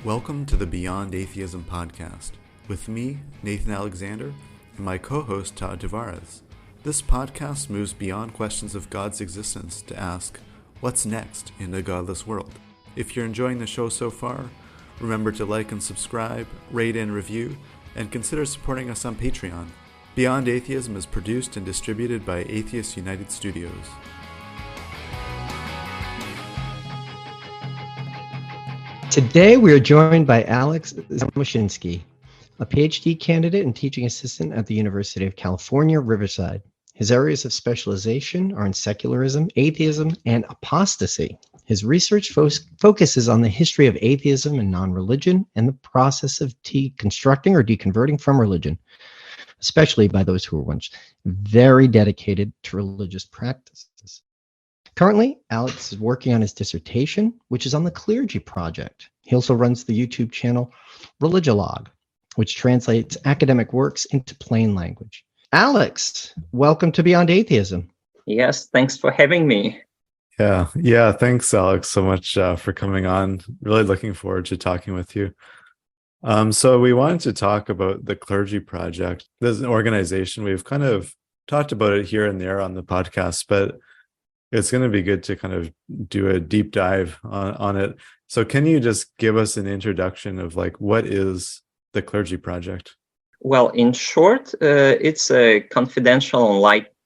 Welcome to the Beyond Atheism podcast, with me, Nathan Alexandr, and my co-host, Todd Tavares. This podcast moves beyond questions of God's existence to ask, what's next in a godless world? If you're enjoying the show so far, remember to like and subscribe, rate and review, and consider supporting us on Patreon. Beyond Atheism is produced and distributed by Atheist United Studios. Today, we are joined by Alex Zamușinski, a PhD candidate and teaching assistant at the University of California, Riverside. His areas of specialization are in secularism, atheism, and apostasy. His research focuses on the history of atheism and non-religion and the process of deconstructing or deconverting from religion, especially by those who were once very dedicated to religious practices. Currently, Alex is working on his dissertation, which is on the Clergy Project. He also runs the YouTube channel Religilog, which translates academic works into plain language. Alex, welcome to Beyond Atheism. Yes, thanks for having me. Yeah. Thanks, Alex, so much for coming on. Really looking forward to talking with you. So we wanted to talk about the Clergy Project. There's an organization. We've kind of talked about it here and there on the podcast, but it's going to be good to kind of do a deep dive on it. So can you just give us an introduction of what is the Clergy Project? Well, in short, it's a confidential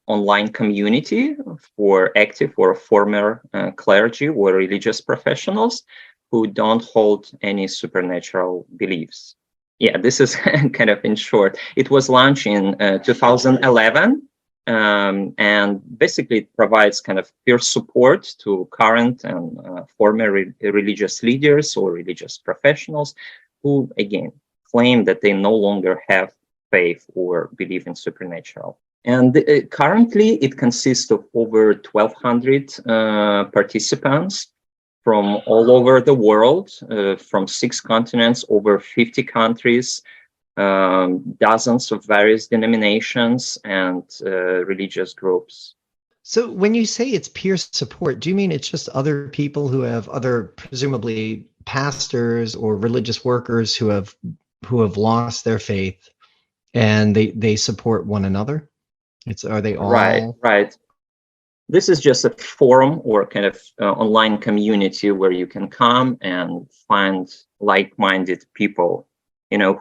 online community for active or former clergy or religious professionals who don't hold any supernatural beliefs. Yeah, this is kind of in short. It was launched in 2011. And basically it provides kind of peer support to current and former religious leaders or religious professionals who, again, claim that they no longer have faith or believe in supernatural. And currently it consists of over 1,200 participants from all over the world, from 6 continents, over 50 countries, dozens of various denominations and religious groups. So when you say it's peer support, do you mean it's just other people who have other, presumably pastors or religious workers who have lost their faith and they support one another? Are they all? Right. This is just a forum or kind of online community where you can come and find like-minded people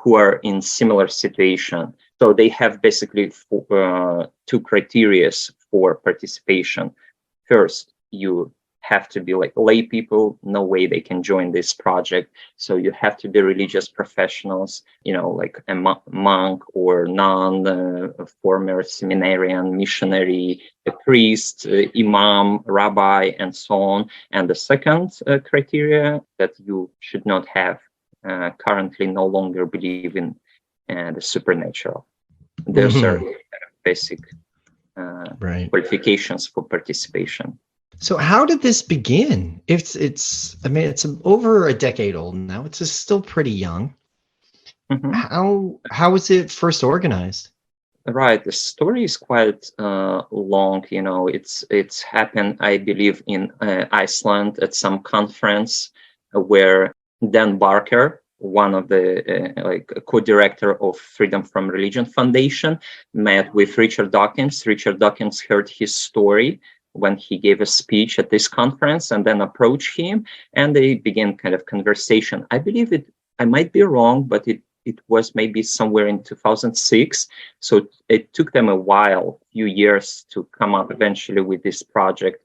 who are in similar situation. So they have basically 2 criteria for participation. First, you have to be lay people. No way they can join this project. So you have to be religious professionals, like a monk or nun, a former seminarian, missionary, a priest, imam, rabbi, and so on. And the second criteria that you should not have currently no longer believe in the supernatural. Those are basic qualifications for participation. So how did this begin? It's over a decade old now. It's still pretty young. Mm-hmm. How was it first organized? Right, the story is quite long. It's happened, I believe, in Iceland at some conference where Dan Barker, one of the co-director of Freedom from Religion Foundation, met with Richard Dawkins. Richard Dawkins heard his story when he gave a speech at this conference and then approached him, and they began kind of conversation. I believe I might be wrong, but it was maybe somewhere in 2006. So it took them a few years to come up eventually with this project.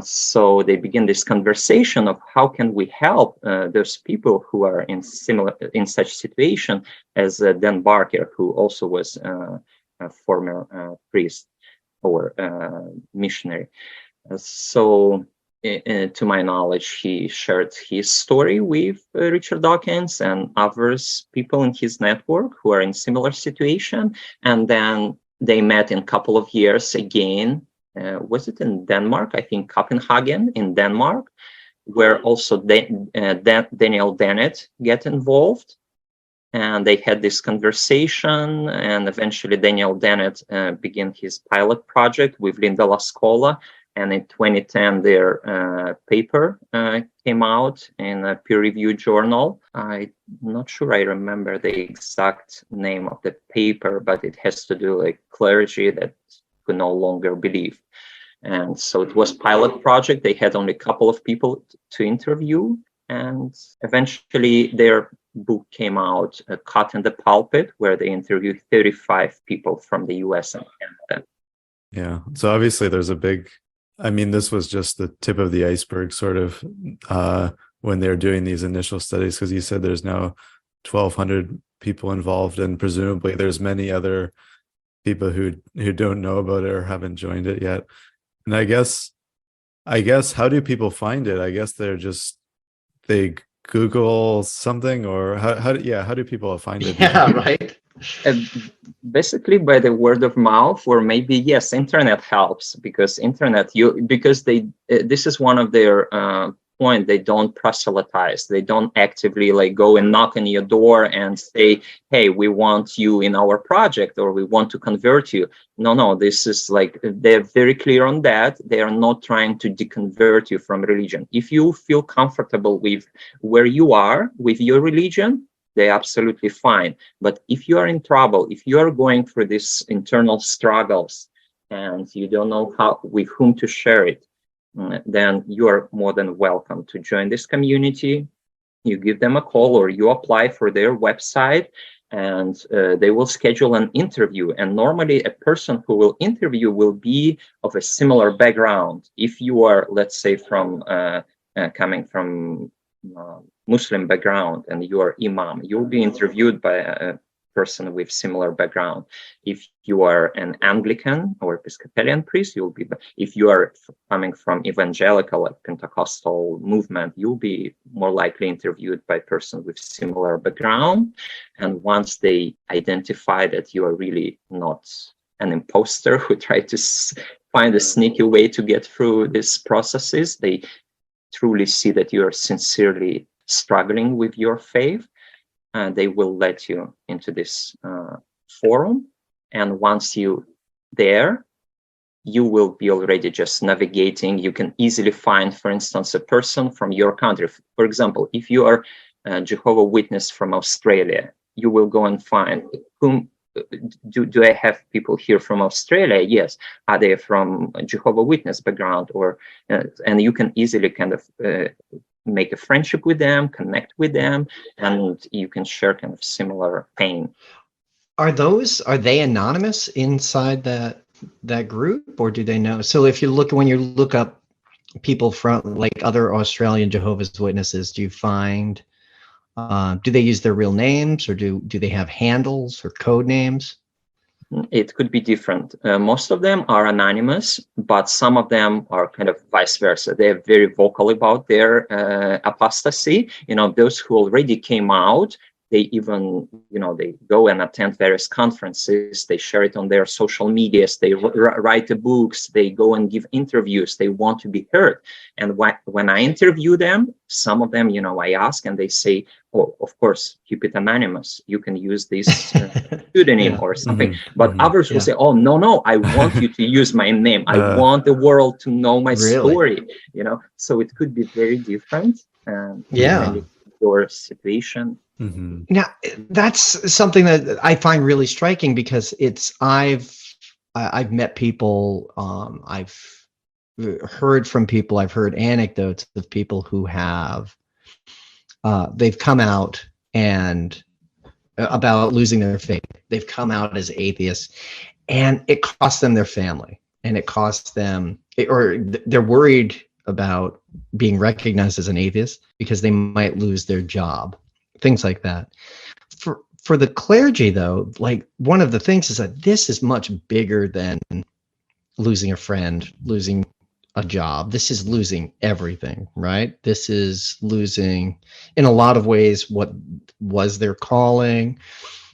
So they begin this conversation of how can we help those people who are in such situation as Dan Barker, who also was a former priest or missionary. So to my knowledge, he shared his story with Richard Dawkins and others people in his network who are in similar situation, and then they met in a couple of years again. Was it in Denmark? I think Copenhagen in Denmark, where also Daniel Dennett get involved. and they had this conversation, and eventually Daniel Dennett began his pilot project with Linda Lascola. And in 2010, their paper came out in a peer-reviewed journal. I'm not sure I remember the exact name of the paper, but it has to do like clergy that could no longer believe. And so it was pilot project. They had only a couple of people to interview. And eventually their book came out, Cut in the Pulpit, where they interviewed 35 people from the US and Canada. Yeah. So obviously there's a big, I mean, this was just the tip of the iceberg sort of when they're doing these initial studies, because you said there's now 1,200 people involved, and presumably there's many other people who don't know about it or haven't joined it yet. And I guess how do people find it? I guess they Google something, or how do people find it? Yeah, right. Basically by the word of mouth, or maybe yes, internet helps, because this is one of their point. They don't proselytize. They don't actively like go and knock on your door and say, hey, we want you in our project, or we want to convert you. No, this is like, they're very clear on that. They are not trying to deconvert you from religion. If you feel comfortable with where you are with your religion, they're absolutely fine. But if you are in trouble, if you are going through these internal struggles and you don't know with whom to share it, then you are more than welcome to join this community. You give them a call, or you apply for their website, and they will schedule an interview. And normally a person who will interview will be of a similar background. If you are, let's say, from coming from Muslim background and you are imam, you'll be interviewed by a person with similar background. If you are an Anglican or Episcopalian priest, you'll be. If you are coming from evangelical, like Pentecostal movement, you'll be more likely interviewed by a person with similar background. And once they identify that you are really not an imposter who tried to find a sneaky way to get through these processes, they truly see that you are sincerely struggling with your faith, and they will let you into this forum. And once you there, you will be already just navigating. You can easily find, for instance, a person from your country. For example, if you are a Jehovah's Witness from Australia, you will go and find whom do I have people here from Australia? Yes. Are they from a Jehovah's Witness background? Or and you can easily kind of make a friendship with them, connect with them, and you can share kind of similar pain. Are they anonymous inside that group, or do they know? So if you look, when you look up people from like other Australian Jehovah's Witnesses, do you find do they use their real names, or do they have handles or code names? It could be different. Most of them are anonymous, but some of them are kind of vice versa. They're very vocal about their apostasy. Those who already came out, they even, they go and attend various conferences. They share it on their social medias. They write the books. They go and give interviews. They want to be heard. And when I interview them, some of them, I ask, and they say, "Oh, of course, keep it anonymous. You can use this pseudonym or something." But others will say, "Oh, no, I want you to use my name. I want the world to know my story." So it could be very different. Depending on your situation. Now, that's something that I find really striking, because I've met people, I've heard from people, I've heard anecdotes of people who have they've come out and about losing their faith. They've come out as atheists, and it costs them their family, and it costs them, or they're worried about being recognized as an atheist because they might lose their job. Things like that. For the clergy, though, like, one of the things is that this is much bigger than losing a friend, losing a job. This is losing everything, right? This is losing, in a lot of ways, what was their calling,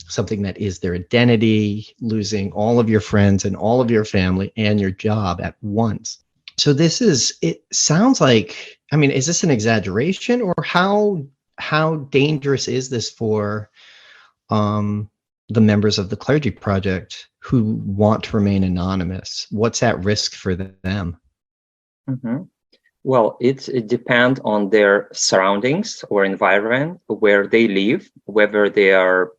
something that is their identity, losing all of your friends and all of your family and your job at once. So it sounds like, I mean, is this an exaggeration, or how dangerous is this for the members of the Clergy Project who want to remain anonymous? What's at risk for them? Mhm. Well, it depends on their surroundings or environment where they live, whether they are,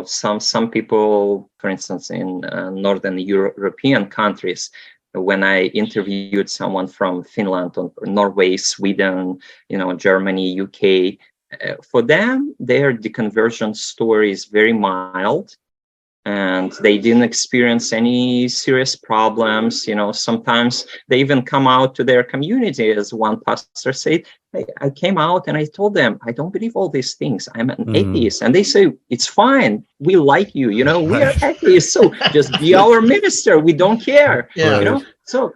some people, for instance, in Northern European countries, when I interviewed someone from Finland or Norway, Sweden, Germany, UK, for them, their deconversion story is very mild, and they didn't experience any serious problems. Sometimes they even come out to their community, as one pastor said, hey, I came out and I told them, I don't believe all these things, I'm an atheist. And they say, it's fine, we like you, we are atheists, so just be our minister, we don't care. So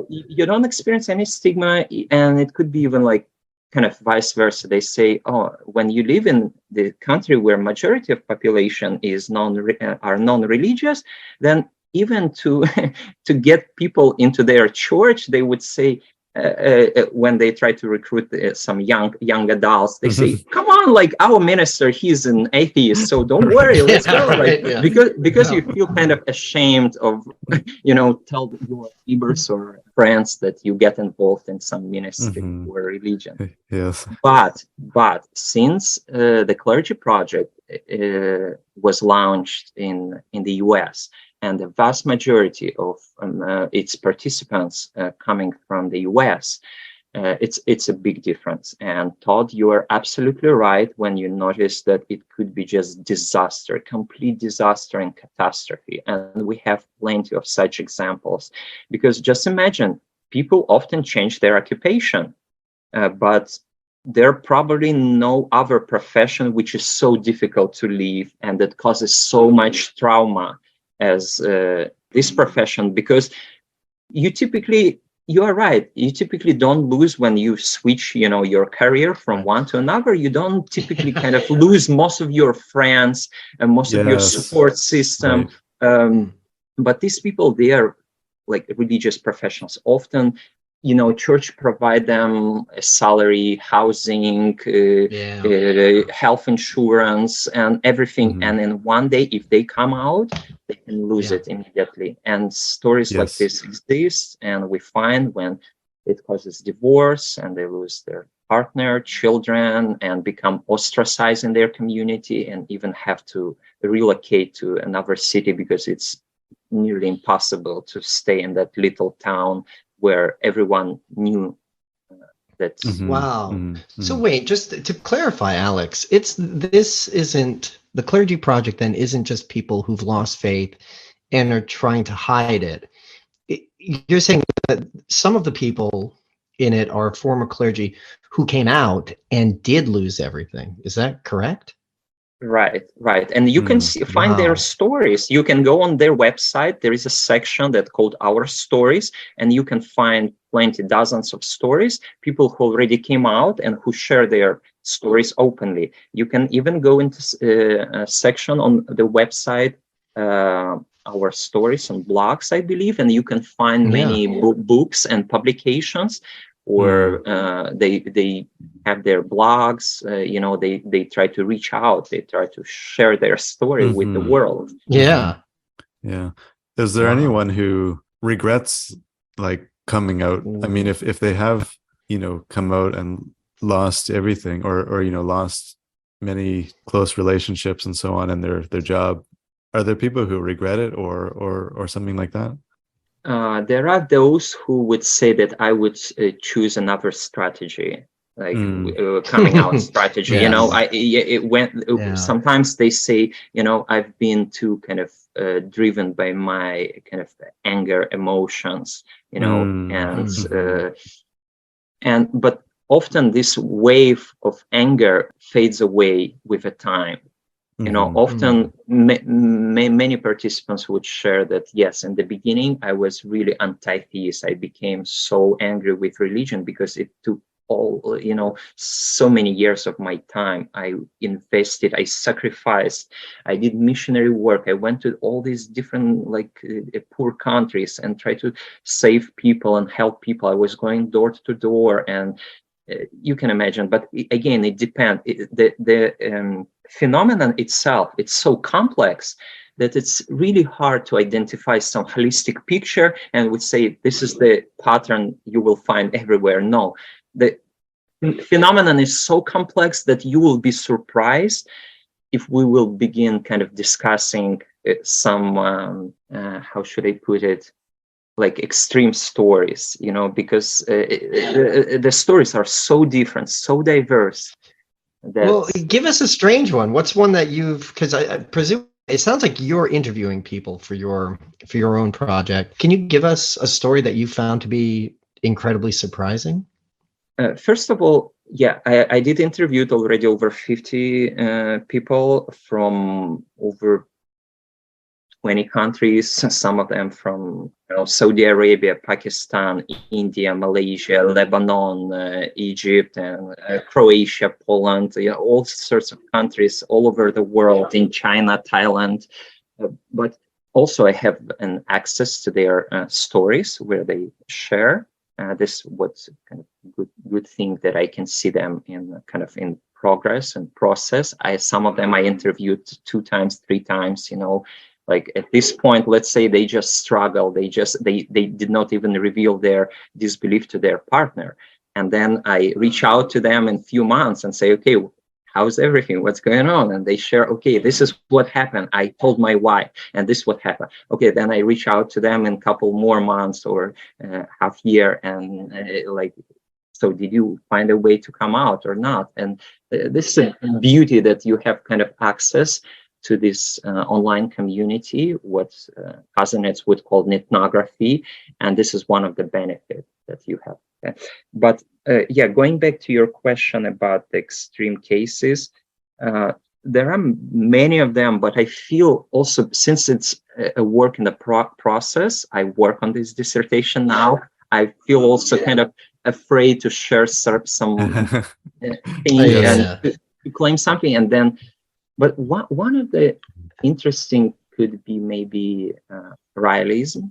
you don't experience any stigma, and it could be even like kind of vice versa. They say, oh, when you live in the country where majority of population is non-religious, then even to to get people into their church, they would say, when they try to recruit some young adults, they say, come on, like our minister, he's an atheist, so don't worry, let's go. Because you feel kind of ashamed of tell your neighbors or friends that you get involved in some ministry or religion. Yes. But since the Clergy Project was launched in the US, and the vast majority of its participants coming from the US, it's a big difference. And Todd, you are absolutely right when you notice that it could be just disaster, complete disaster and catastrophe. And we have plenty of such examples. Because just imagine, people often change their occupation, but there are probably no other profession which is so difficult to leave and that causes so much trauma as this profession, because you are right, you typically don't lose when you switch your career from one to another. You don't typically kind of lose most of your friends and most of your support system, but these people, they are like religious professionals. Often church provide them a salary, housing, health insurance, and everything. And in one day, if they come out, they can lose it immediately. And stories like this exist, and we find when it causes divorce and they lose their partner, children, and become ostracized in their community, and even have to relocate to another city because it's nearly impossible to stay in that little town where everyone knew that. So wait, just to clarify, Alex, this isn't the Clergy Project, then isn't just people who've lost faith and are trying to hide it. You're saying that some of the people in it are former clergy who came out and did lose everything. Is that correct? Right. And you can find their stories. You can go on their website. There is a section that's called Our Stories, and you can find dozens of stories, people who already came out and who share their stories openly. You can even go into a section on the website, Our Stories and blogs, I believe, and you can find many books and publications, or they have their blogs. They try to reach out, they try to share their story with the world. Is there anyone who regrets like coming out? I mean, if they have come out and lost everything, or lost many close relationships and so on, and their job, are there people who regret it or something like that? There are those who would say that I would choose another strategy, like coming out strategy. Sometimes they say, I've been too kind of driven by my kind of anger emotions, but often this wave of anger fades away with a time. Often many participants would share that, yes, in the beginning, I was really anti-theist. I became so angry with religion because it took so many years of my time. I invested, I sacrificed, I did missionary work. I went to all these different poor countries and tried to save people and help people. I was going door to door and you can imagine. But again, it depends. The phenomenon itself, it's so complex that it's really hard to identify some holistic picture and would say this is the pattern you will find everywhere. No, the phenomenon is so complex that you will be surprised if we will begin kind of discussing some how should I put it, like extreme stories, because the stories are so different, so diverse. Well, give us a strange one. What's one that because I presume it sounds like you're interviewing people for your own project. Can you give us a story that you found to be incredibly surprising? First of all, yeah, I did interviewed already over 50 people from over 20 countries, some of them from Saudi Arabia, Pakistan, India, Malaysia, Lebanon, Egypt, and Croatia, Poland, all sorts of countries all over the world, in China, Thailand. But also I have an access to their stories where they share. This is what's kind of good thing that I can see them in kind of in progress and process. Some of them I interviewed 2 times, 3 times, like at this point, let's say they just struggle. They did not even reveal their disbelief to their partner. And then I reach out to them in a few months and say, okay, how's everything? What's going on? And they share, okay, this is what happened. I told my wife, and this is what happened. Okay, then I reach out to them in a couple more months or half year. And so did you find a way to come out or not? And this is a beauty that you have kind of access to this online community, what Kazanets would call ethnography, and this is one of the benefits that you have. Okay? But going back to your question about the extreme cases, there are many of them, but I feel also, since it's a work in the process, I work on this dissertation now, I feel also kind of afraid to share some thing and to claim something, and then. But one of the interesting could be maybe Rileysm.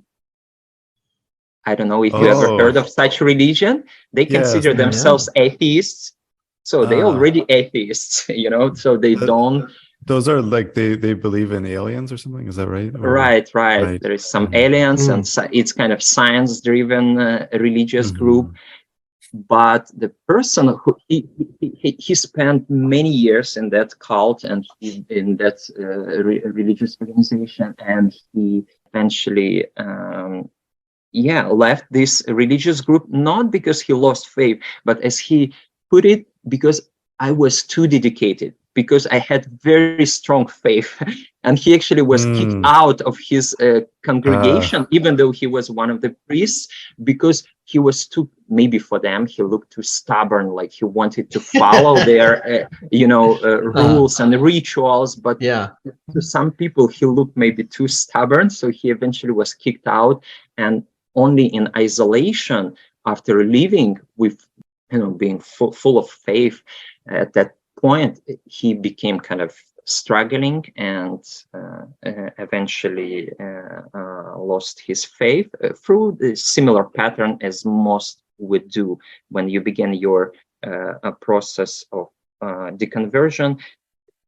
I don't know if you ever heard of such religion. They consider themselves atheists, so they already atheists, so they don't. Those are like they believe in aliens or something. Is that right? Right. There is some aliens, and it's kind of science-driven religious group. But the person who he spent many years in that cult and in that religious organization, and he eventually left this religious group, not because he lost faith, but as he put it, because I was too dedicated, because I had very strong faith. And he actually was kicked out of his congregation, even though he was one of the priests, because he was too, maybe for them, he looked too stubborn, like he wanted to follow their, rules and rituals. But to some people, he looked maybe too stubborn. So he eventually was kicked out, and only in isolation, after leaving with, being full of faith at that point, he became kind of struggling and eventually lost his faith through the similar pattern as most would do when you begin your process of deconversion.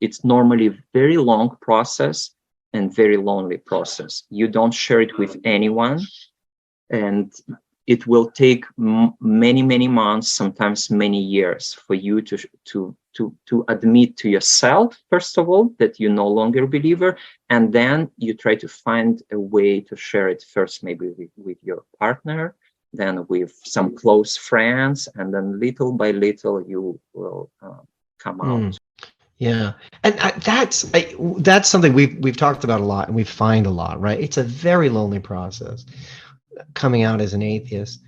It's normally a very long process and very lonely process. You don't share it with anyone, and it will take many months, sometimes many years, for you to admit to yourself, first of all, that you're no longer a believer, and then you try to find a way to share it first, maybe with your partner, then with some close friends, and then little by little you will come out. Yeah, and that's something we've talked about a lot, and we find a lot, right? It's a very lonely process, coming out as an atheist,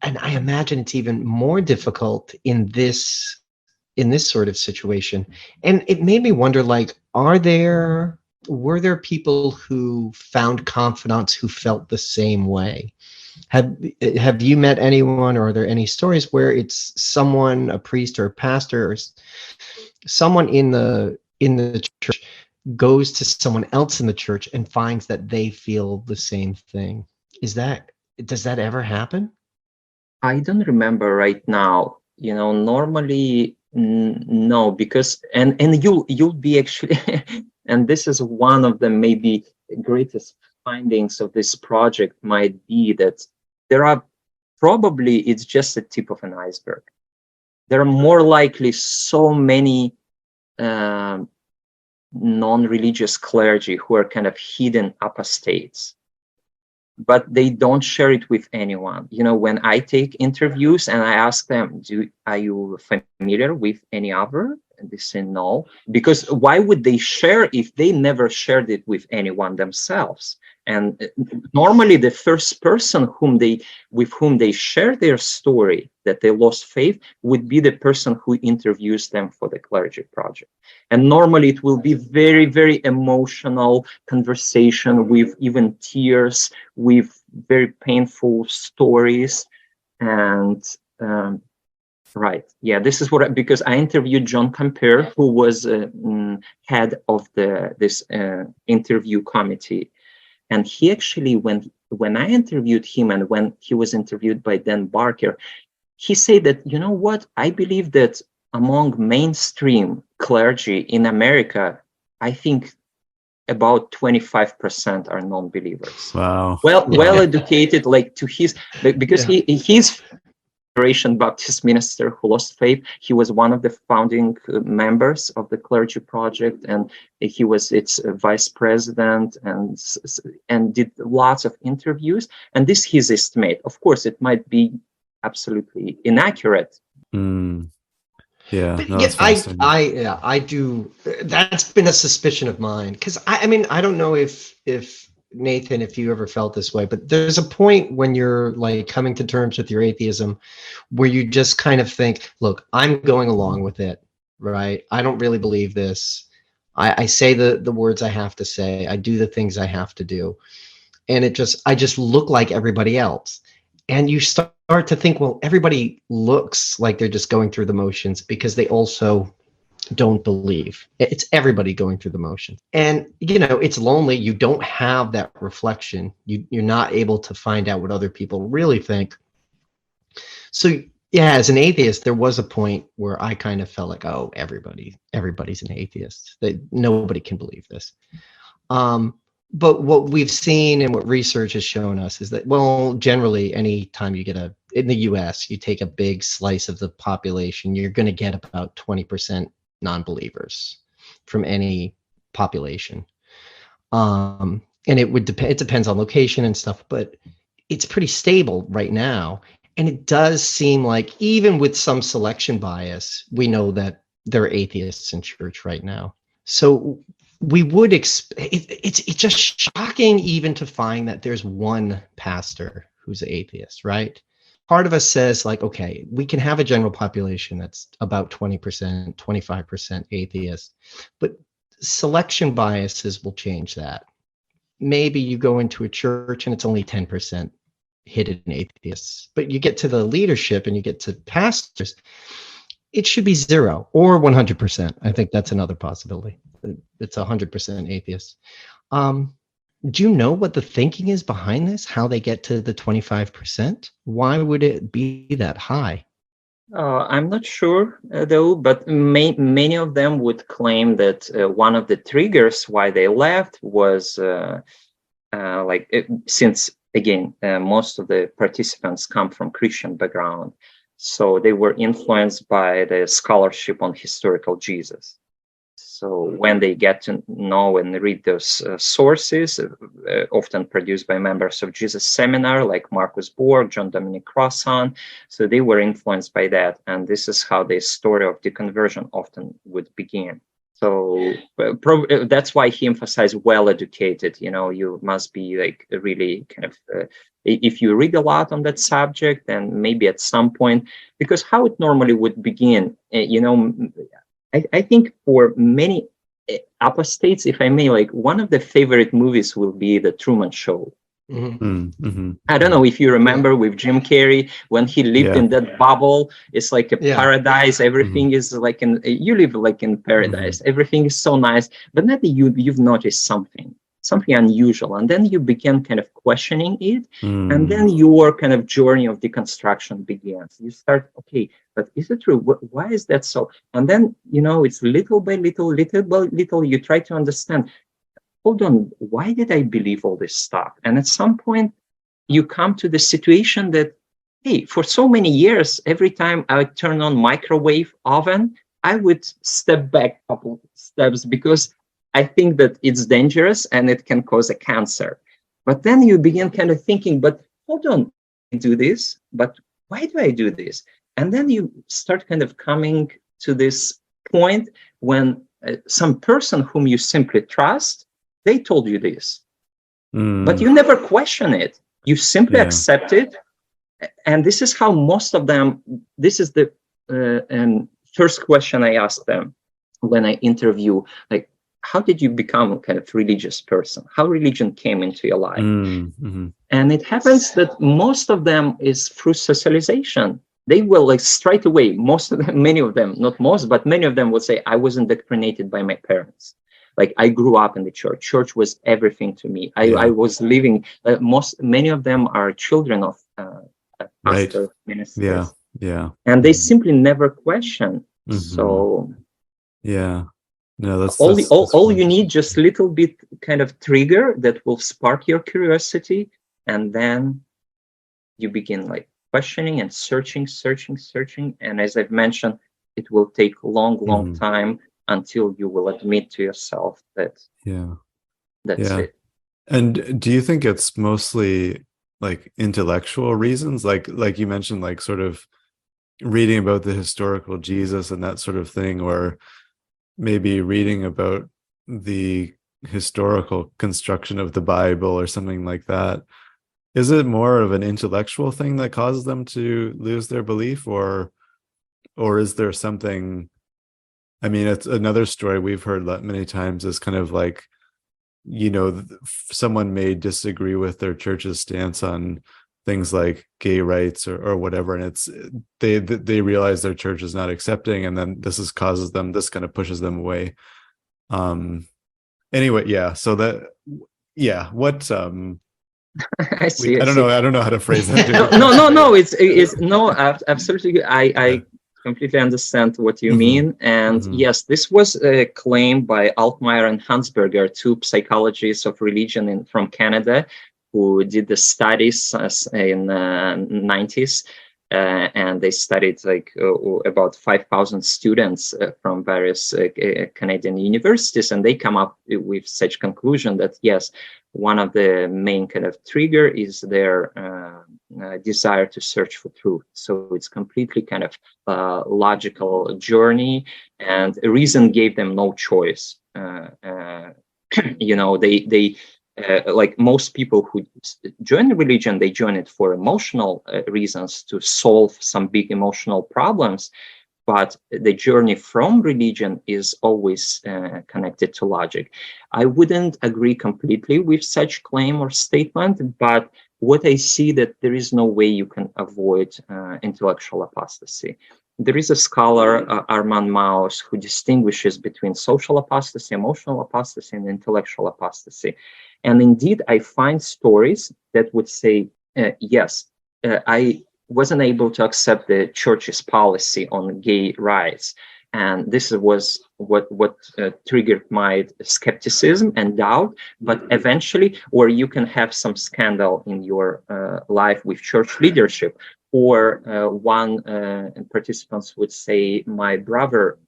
and I imagine it's even more difficult in this sort of situation. And it made me wonder, like, were there people who found confidants who felt the same way? Have you met anyone, or are there any stories where it's someone, a priest or a pastor or someone in the church, goes to someone else in the church and finds that they feel the same thing? Does that ever happen? I don't remember right now Normally, no, because and you'll be actually, and this is one of the maybe greatest findings of this project might be that there are probably it's just the tip of an iceberg. There are more likely so many non-religious clergy who are kind of hidden apostates, but they don't share it with anyone. When I take interviews and I ask them, are you familiar with any other? And they say no, because why would they share if they never shared it with anyone themselves? And normally the first person with whom they share their story that they lost faith would be the person who interviews them for the clergy project. And normally it will be very, very emotional conversation with even tears, with very painful stories. And right, yeah, this is because I interviewed John Camper, who was head of this interview committee. And he actually, when I interviewed him and when he was interviewed by Dan Barker, he said that, you know what, I believe that among mainstream clergy in America, I think about 25% are non-believers. Wow. Well educated, like to his, because he's Generation Baptist minister who lost faith. He was one of the founding members of the Clergy Project, and he was its vice president, and did lots of interviews. And this is his estimate. Of course, it might be absolutely inaccurate. Yeah, but no, I do. That's been a suspicion of mine, because I mean, I don't know if Nathan, if you ever felt this way, but there's a point when you're like coming to terms with your atheism where you just kind of think, look, I'm going along with it, right? I don't really believe this. I say the words I have to say. I do the things I have to do. And I just look like everybody else. And you start to think, well, everybody looks like they're just going through the motions because they also don't believe. It's everybody going through the motions. And, it's lonely. You don't have that reflection. You're not able to find out what other people really think. So, yeah, as an atheist, there was a point where I kind of felt like, oh, everybody's an atheist. Nobody can believe this. But what we've seen and what research has shown us is that, well, generally, anytime you get in the US, you take a big slice of the population, you're going to get about 20% non-believers from any population. And it would depend. It depends on location and stuff, but it's pretty stable right now. And it does seem like even with some selection bias, we know that there are atheists in church right now. So we would it's just shocking even to find that there's one pastor who's an atheist, right? Part of us says, like, okay, we can have a general population that's about 20%, 25% atheist, but selection biases will change that. Maybe you go into a church and it's only 10% hidden atheists, but you get to the leadership and you get to pastors, it should be 0 or 100%. I think that's another possibility. It's 100% atheist. Do you know what the thinking is behind this? How they get to the 25%? Why would it be that high? I'm not sure, though, but many of them would claim that one of the triggers why they left was since, again, most of the participants come from Christian background. So they were influenced by the scholarship on historical Jesus. So when they get to know and read those sources, often produced by members of Jesus Seminar, like Marcus Borg, John Dominic Crossan, so they were influenced by that. And this is how the story of deconversion often would begin. So that's why he emphasized well-educated. You must be like really kind of, if you read a lot on that subject, then maybe at some point, because how it normally would begin, I think for many apostates, if I may, like one of the favorite movies will be The Truman Show. Mm-hmm. Mm-hmm. I don't know if you remember with Jim Carrey, when he lived in that bubble, it's like a paradise. Everything is like you live like in paradise. Everything is so nice. But maybe you've noticed something. something unusual. And then you begin kind of questioning it. Mm. And then your kind of journey of deconstruction begins. You start, okay, but is it true? Why is that so? And then, it's little by little, you try to understand, hold on, why did I believe all this stuff? And at some point, you come to the situation that, hey, for so many years, every time I would turn on microwave oven, I would step back a couple steps because I think that it's dangerous and it can cause a cancer. But then you begin kind of thinking, but hold on, I do this, but why do I do this? And then you start kind of coming to this point when some person whom you simply trust, they told you this, but you never question it. You simply accept it. And this is how most of them, this is the first question I ask them when I interview, like, how did you become a kind of religious person? How religion came into your life? Mm-hmm. And it happens that most of them is through socialization. They will, like, straight away, most of them, many of them, not most, but many of them will say, I was indoctrinated by my parents. Like, I grew up in the church. Church was everything to me. I was living, many of them are children of pastor ministers. Yeah. And they simply never question. Mm-hmm. So yeah. No, that's all you need, just little bit kind of trigger that will spark your curiosity, and then you begin like questioning and searching. And as I've mentioned, it will take long time until you will admit to yourself that that's it. And do you think it's mostly like intellectual reasons, like you mentioned, like sort of reading about the historical Jesus and that sort of thing, or maybe reading about the historical construction of the Bible or something like that? Is it more of an intellectual thing that causes them to lose their belief, or is there something? I mean, it's another story we've heard many times, is kind of like, someone may disagree with their church's stance on things like gay rights or whatever, and it's they realize their church is not accepting, and then this kind of pushes them away. Anyway, so what I see. I don't know how to phrase that. No, it's no, absolutely. I completely understand what you mean. And yes, this was a claim by Altmaier and Hansberger, two psychologists of religion from Canada, who did the studies in the 90s. And they studied like about 5,000 students from various Canadian universities. And they come up with such conclusion that, yes, one of the main kind of trigger is their desire to search for truth. So it's completely kind of logical journey, and reason gave them no choice. They like most people who join a religion, they join it for emotional reasons, to solve some big emotional problems. But the journey from religion is always connected to logic. I wouldn't agree completely with such claim or statement, but what I see that there is no way you can avoid intellectual apostasy. There is a scholar, Armand Maus, who distinguishes between social apostasy, emotional apostasy, and intellectual apostasy. And indeed, I find stories that would say, yes, I wasn't able to accept the church's policy on gay rights. And this was what triggered my skepticism and doubt. But eventually, or you can have some scandal in your life with church leadership, or one participants would say, my brother,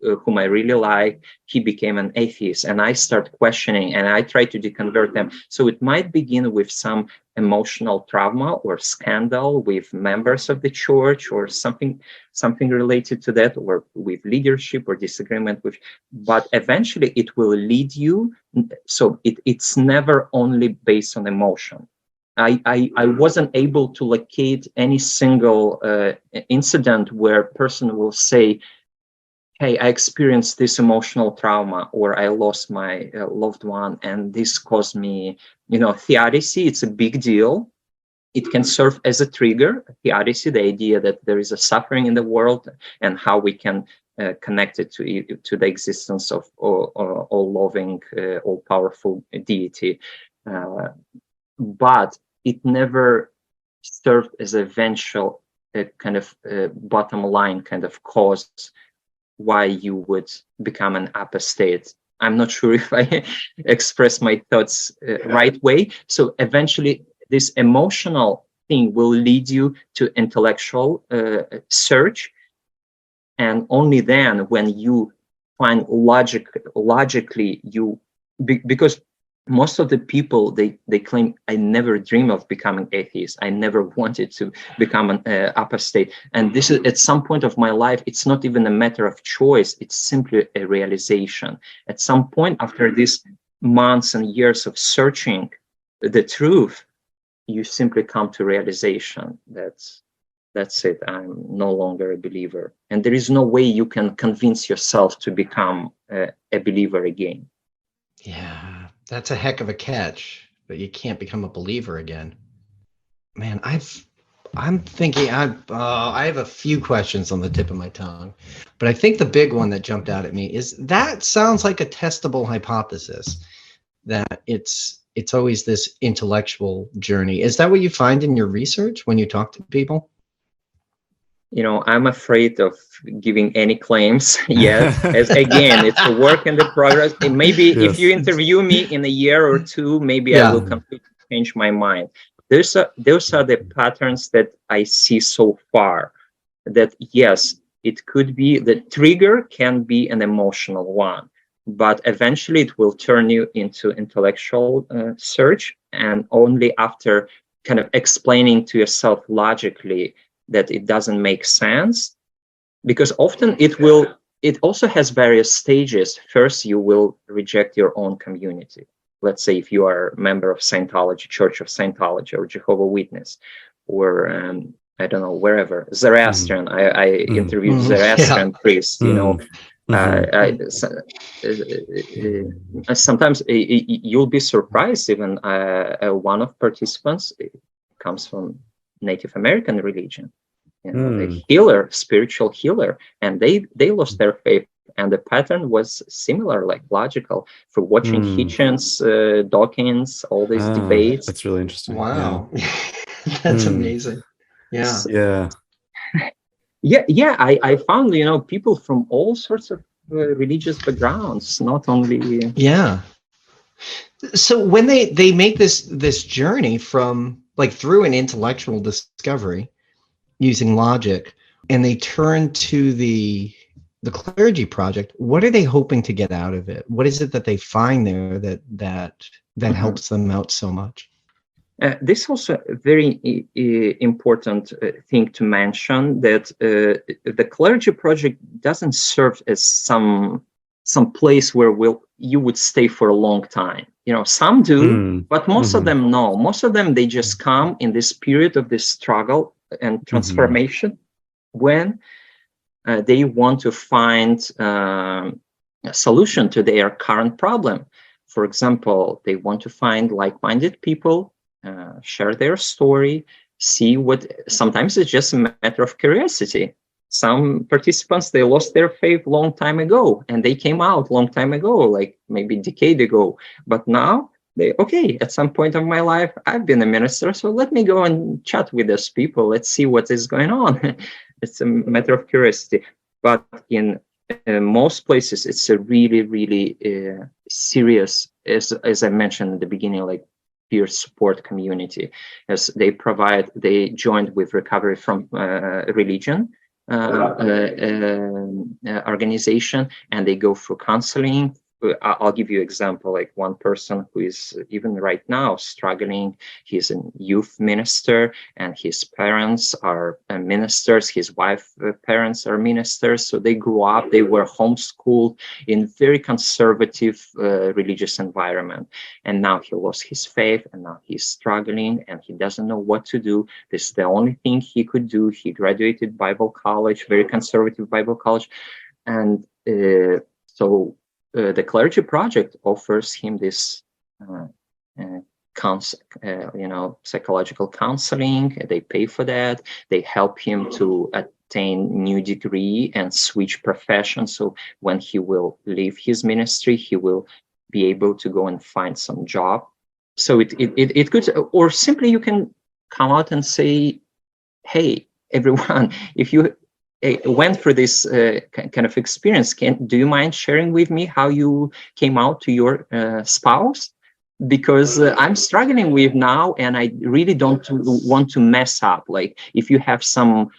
whom I really like, he became an atheist, and I start questioning and I try to deconvert them. So it might begin with some emotional trauma or scandal with members of the church, or something related to that, or with leadership or disagreement with, but eventually it will lead you. So it's never only based on emotion. I wasn't able to locate any single incident where a person will say, hey, I experienced this emotional trauma, or I lost my loved one, and this caused me, theodicy. It's a big deal. It can serve as a trigger. Theodicy, the idea that there is a suffering in the world and how we can connected to the existence of all-loving, all-powerful deity. But it never served as a eventual kind of bottom line kind of cause why you would become an apostate. I'm not sure if I express my thoughts right way. So eventually this emotional thing will lead you to intellectual search. And only then when you find logically because most of the people, they claim, I never dream of becoming atheist. I never wanted to become an apostate. And this is, at some point of my life, it's not even a matter of choice. It's simply a realization. At some point after these months and years of searching the truth, you simply come to realization that's it. I'm no longer a believer. And there is no way you can convince yourself to become a believer again. Yeah, that's a heck of a catch, but you can't become a believer again. Man, I'm thinking I have a few questions on the tip of my tongue, but I think the big one that jumped out at me is that sounds like a testable hypothesis, that it's always this intellectual journey. Is that what you find in your research when you talk to people? I'm afraid of giving any claims yet. As again, it's a work in the progress. And maybe if you interview me in a year or two, maybe I will completely change my mind. Those are the patterns that I see so far. That yes, it could be the trigger can be an emotional one, but eventually it will turn you into intellectual search, and only after kind of explaining to yourself logically that it doesn't make sense, because often it also has various stages. First, you will reject your own community. Let's say if you are a member of Scientology, Church of Scientology, or Jehovah Witness, or I don't know, wherever, Zoroastrian. I interviewed Zoroastrian priests, sometimes you'll be surprised, even one of participants comes from Native American religion, a healer, spiritual healer, and they lost their faith, and the pattern was similar, like logical, for watching Hitchens, Dawkins, all these debates. That's really interesting. Wow. Yeah. That's amazing. Yeah. I found people from all sorts of religious backgrounds, not only So when they make this journey from, like, through an intellectual discovery using logic, and they turn to the Clergy Project, what are they hoping to get out of it? What is it that they find there that helps them out so much? This is also a very important thing to mention, that the Clergy Project doesn't serve as some place where you would stay for a long time. Some do, but most of them no. Most of them, they just come in this period of this struggle and transformation when they want to find a solution to their current problem. For example, they want to find like-minded people, share their story, see what. Sometimes it's just a matter of curiosity. Some participants, they lost their faith long time ago, and they came out long time ago, like maybe a decade ago. But now at some point of my life, I've been a minister, so let me go and chat with those people. Let's see what is going on. It's a matter of curiosity. But in most places, it's a really, really serious, as I mentioned at the beginning, like peer support community, as they joined with Recovery from Religion organization, and they go through counseling. I'll give you an example, like one person who is even right now struggling. He's a youth minister, and his parents are ministers. His wife's parents are ministers. So they grew up, they were homeschooled in very conservative religious environment. And now he lost his faith, and now he's struggling, and he doesn't know what to do. This is the only thing he could do. He graduated Bible college, very conservative Bible college. And so the Clergy Project offers him this psychological counseling. They pay for that. They help him to obtain new degree and switch profession. So when he will leave his ministry, he will be able to go and find some job. So it could, or simply you can come out and say, hey, everyone, if you went through this kind of experience, do you mind sharing with me how you came out to your spouse? Because I'm struggling with now, and I really don't want to mess up. Like, if you have some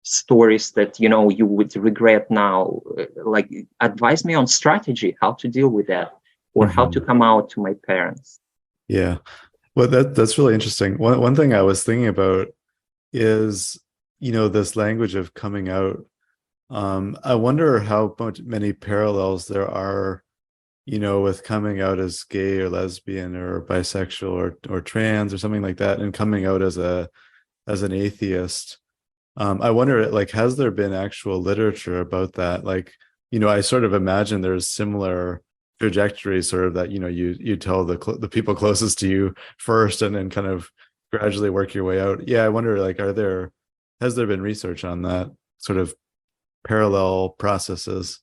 stories that you would regret now, like, advise me on strategy, how to deal with that, or how to come out to my parents. Yeah, well, that's really interesting. One thing I was thinking about is, this language of coming out. I wonder how many parallels there are, with coming out as gay or lesbian or bisexual or trans or something like that, and coming out as an atheist. I wonder, like, has there been actual literature about that? Like, I sort of imagine there's similar trajectories, sort of, that you tell the people closest to you first, and then kind of gradually work your way out. Yeah, I wonder, like, has there been research on that sort of parallel processes?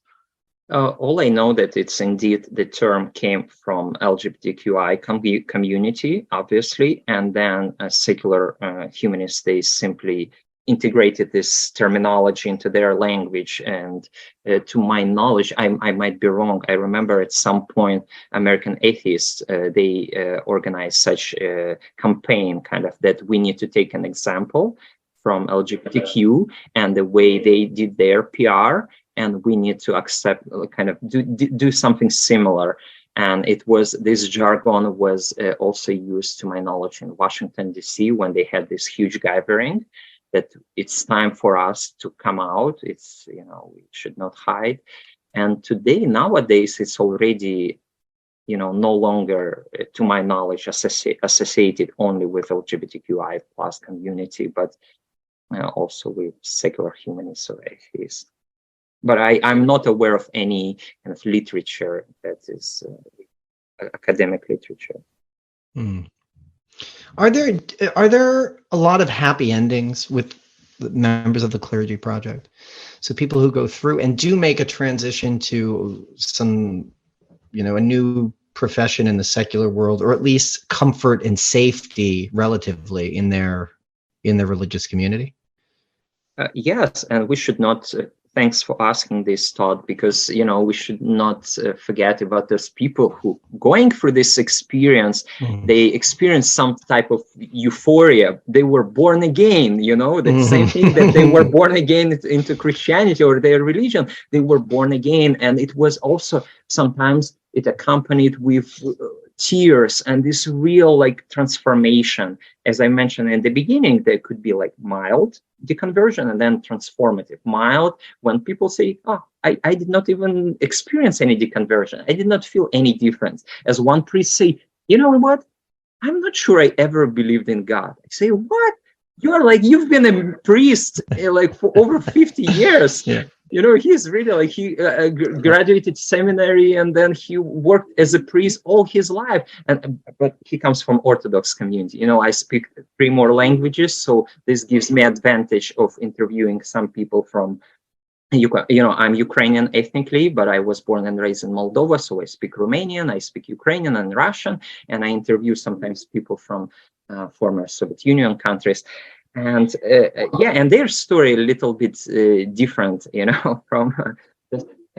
All I know that it's indeed the term came from LGBTQI community, obviously, and then secular humanists, they simply integrated this terminology into their language. And to my knowledge, I might be wrong. I remember at some point, American atheists, they organized such a campaign, kind of, that we need to take an example from LGBTQ and the way they did their PR, and we need to accept, kind of do something similar. And this jargon was also used, to my knowledge, in Washington, D.C., when they had this huge gathering, that it's time for us to come out. It's, we should not hide. And nowadays, it's already, no longer, to my knowledge, associated only with LGBTQI plus community, but also with secular humanists or atheists. But I'm not aware of any kind of literature that is academic literature. Are there a lot of happy endings with the members of the Clergy Project? So people who go through and do make a transition to some, a new profession in the secular world, or at least comfort and safety relatively in their religious community? Yes, and we should not. Thanks for asking this, Todd, because we should not forget about those people who, going through this experience, they experience some type of euphoria. They were born again, the same thing that they were born again into Christianity or their religion. They were born again, and it was also sometimes it accompanied with tears and this real, like, transformation. As I mentioned in the beginning, there could be like mild deconversion and then transformative. Mild, when people say, I did not even experience any deconversion, I did not feel any difference. As one priest say, you know what, I'm not sure I ever believed in God. I say, what? You've been a priest like for over 50 years. Yeah. He's really, like, he graduated seminary, and then he worked as a priest all his life. But he comes from Orthodox community. I speak 3 more languages, so this gives me advantage of interviewing some people from I'm Ukrainian ethnically, but I was born and raised in Moldova, so I speak Romanian, I speak Ukrainian and Russian, and I interview sometimes people from former Soviet Union countries. And and their story a little bit different, from.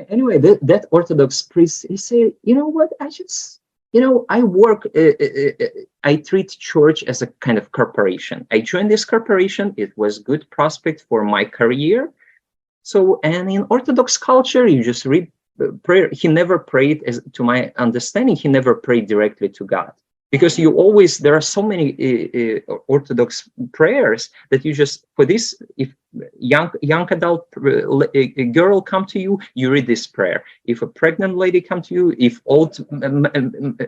Anyway, that Orthodox priest, he said, you know what? I just, I work. I treat church as a kind of corporation. I joined this corporation. It was good prospect for my career. So, and in Orthodox culture, you just read prayer. He never prayed, to my understanding, he never prayed directly to God. Because there are so many Orthodox prayers that you just, for this, if young adult a girl come to you, you read this prayer. If a pregnant lady come to you, if old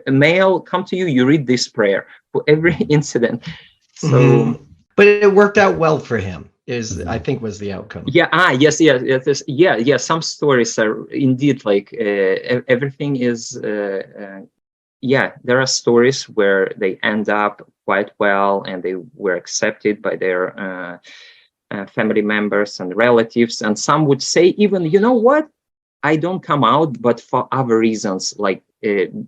male come to you, you read this prayer for every incident. So, but it worked out well for him, I think was the outcome. Yeah. Yes. Some stories are indeed like everything is. There are stories where they end up quite well and they were accepted by their family members and relatives. And some would say even, you know what? I don't come out, but for other reasons, like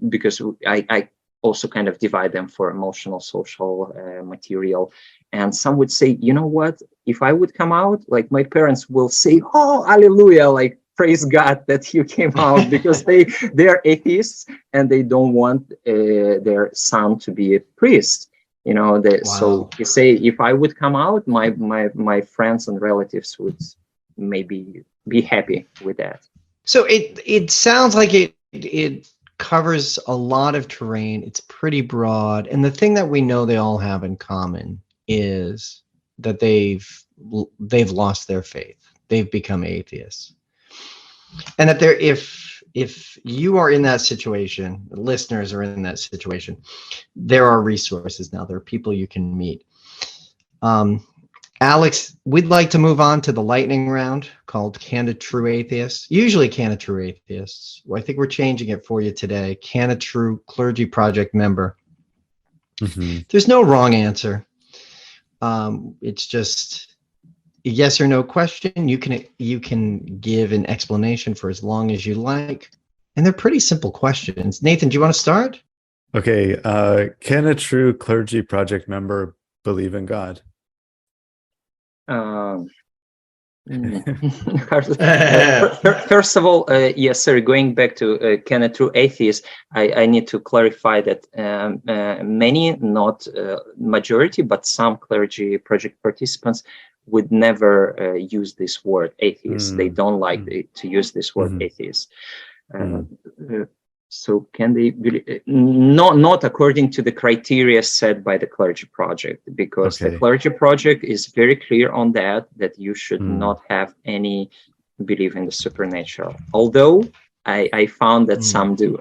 because I also kind of divide them for emotional, social, material. And some would say, you know what? If I would come out, like my parents will say, oh, hallelujah, like praise God that you came out, because they're atheists and they don't want their son to be a priest. You know, Wow. So you say, if I would come out, my friends and relatives would maybe be happy with that. So it sounds like it covers a lot of terrain. It's pretty broad, and the thing that we know they all have in common is that they've lost their faith. They've become atheists, and that if you are in that situation, listeners are in that situation, there are resources now. There are people you can meet. Alex, we'd like to move on to the lightning round called Can a True Atheist? Usually Can a True Atheists. Well, I think we're changing it for you today. Can a True Clergy Project Member? Mm-hmm. There's no wrong answer. It's just a yes or no question. You can give an explanation for as long as you like. And they're pretty simple questions. Nathan, do you want to start? Okay. Can a true clergy project member believe in God? First of all, yes, sir. Going back to can a true atheist, I need to clarify that many, not majority, but some clergy project participants would never use this word atheist. They don't like to use this word atheist. So can they believe? Not according to the criteria set by the Clergy Project, because the Clergy Project is very clear on that you should not have any belief in the supernatural. Although I found that some do,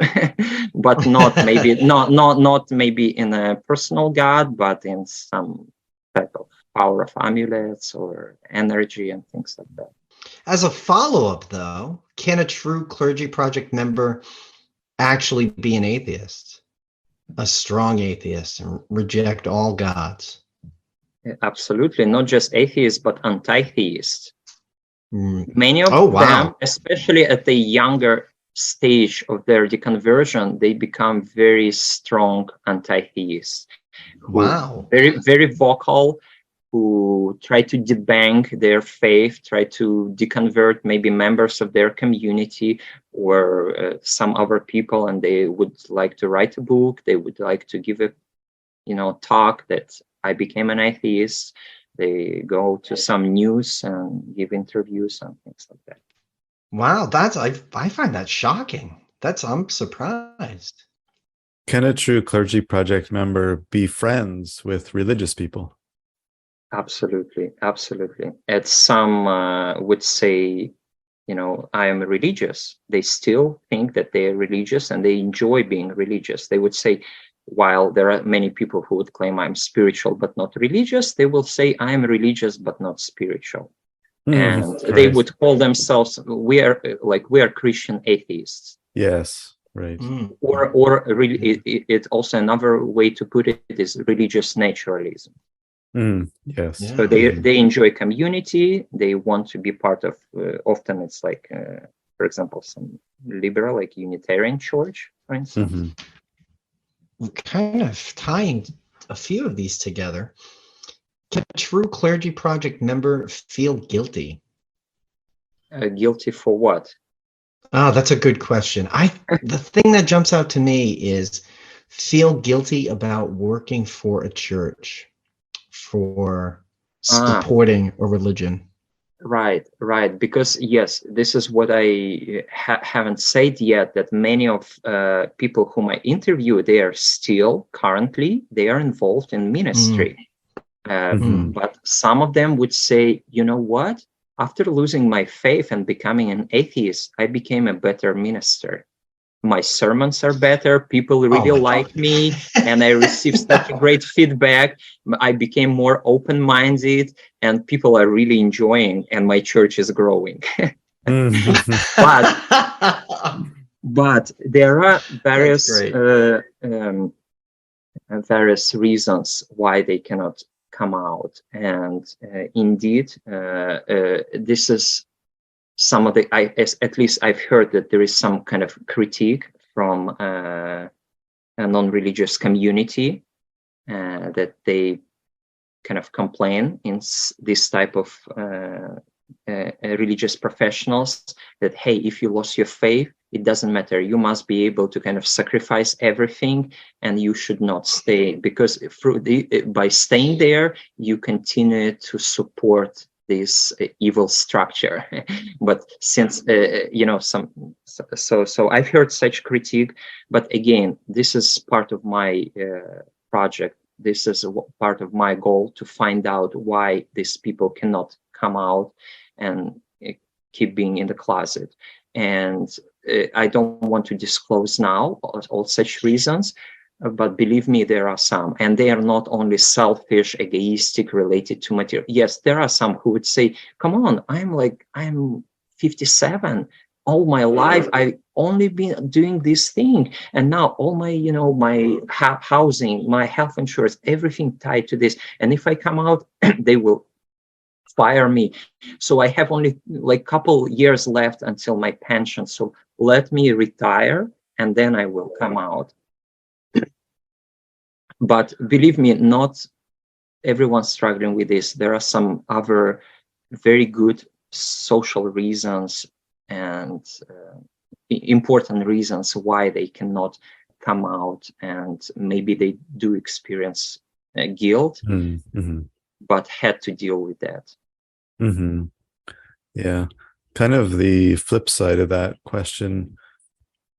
but not maybe in a personal God, but in some type of power of amulets or energy and things like that. As a follow-up, though, can a true Clergy Project member actually be an atheist, a strong atheist, and reject all gods? Absolutely, not just atheist, but anti-theist. Many of them, especially at the younger stage of their deconversion, they become very strong anti-theists. Wow. Very, very vocal, who try to debunk their faith, try to deconvert maybe members of their community or some other people, and they would like to write a book. They would like to give a, talk that I became an atheist. They go to some news and give interviews and things like that. Wow, I find that shocking. I'm surprised. Can a true Clergy Project member be friends with religious people? Absolutely. And some would say, I am religious. They still think that they are religious and they enjoy being religious. They would say, while there are many people who would claim I'm spiritual but not religious, they will say I am religious but not spiritual. And they would call themselves, we are Christian atheists. Yes, right. Or really, it's also another way to put it is religious naturalism. Yes. Yeah. So they enjoy community. They want to be part of. Often it's like, for example, some liberal, like Unitarian church, for instance. Kind of tying a few of these together. Can a true Clergy Project member feel guilty? Guilty for what? Oh, that's a good question. The thing that jumps out to me is feel guilty about working for a church, for supporting a religion. Right. Because yes, this is what I haven't said yet, that many of people whom I interview, they are still currently, they are involved in ministry. But some of them would say, you know what? After losing my faith and becoming an atheist, I became a better minister. My sermons are better. People really like me, and I received such great feedback. I became more open-minded, and people are really enjoying, and my church is growing. But there are various reasons why they cannot come out. And indeed, this is some of the, at least I've heard that there is some kind of critique from a non-religious community that they kind of complain in this type of religious professionals that, hey, if you lost your faith, it doesn't matter. You must be able to kind of sacrifice everything, and you should not stay, because by staying there, you continue to support this evil structure. But since so I've heard such critique. But again, this is part of my project. This is part of my goal, to find out why these people cannot come out and keep being in the closet. And I don't want to disclose now all such reasons, but believe me, there are some, and they are not only selfish, egoistic, related to material. Yes, there are some who would say, come on, I'm 57. All my life, I only been doing this thing, and now all my, my housing, my health insurance, everything tied to this. And if I come out, they will fire me. So I have only like couple years left until my pension. So let me retire, and then I will come out. But believe me, not everyone's struggling with this. There are some other very good social reasons and important reasons why they cannot come out, and maybe they do experience guilt, but had to deal with that. Yeah, kind of the flip side of that question.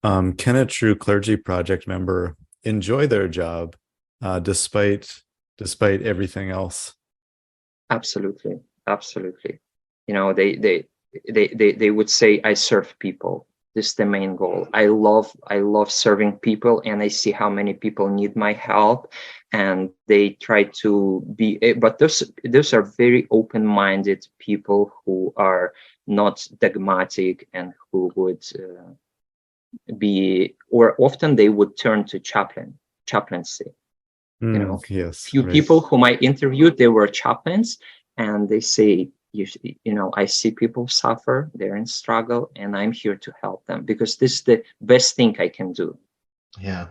Can a True Clergy Project member enjoy their job despite everything else? Absolutely. They would say, I serve people. This is the main goal. I love serving people, and I see how many people need my help, and they try to be. But those are very open-minded people who are not dogmatic, and who would be, or often they would turn to chaplaincy. Yes, few people whom I interviewed, they were chaplains, and they say, I see people suffer, they're in struggle, and I'm here to help them, because this is the best thing I can do. Yeah,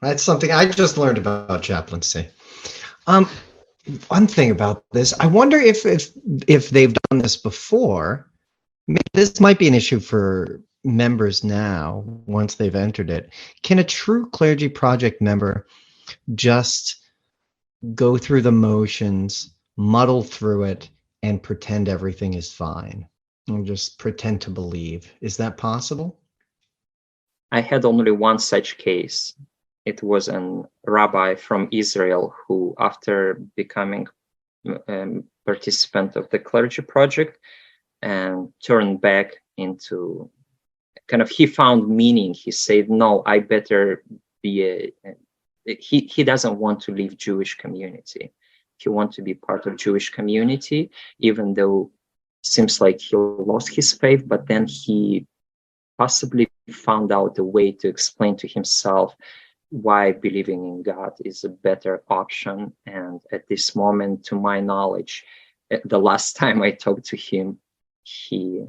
that's something I just learned about chaplaincy. One thing about this, I wonder if they've done this before. Maybe this might be an issue for members now once they've entered it. Can a True Clergy Project member just go through the motions, muddle through it, and pretend everything is fine, and just pretend to believe? Is that possible? I had only one such case. It was a rabbi from Israel who, after becoming participant of the Clergy Project, and turned back into kind of, he found meaning. He said, no, I better be he doesn't want to leave Jewish community. He wants to be part of Jewish community, even though it seems like he lost his faith, but then he possibly found out a way to explain to himself why believing in God is a better option. And at this moment, to my knowledge, the last time I talked to him, he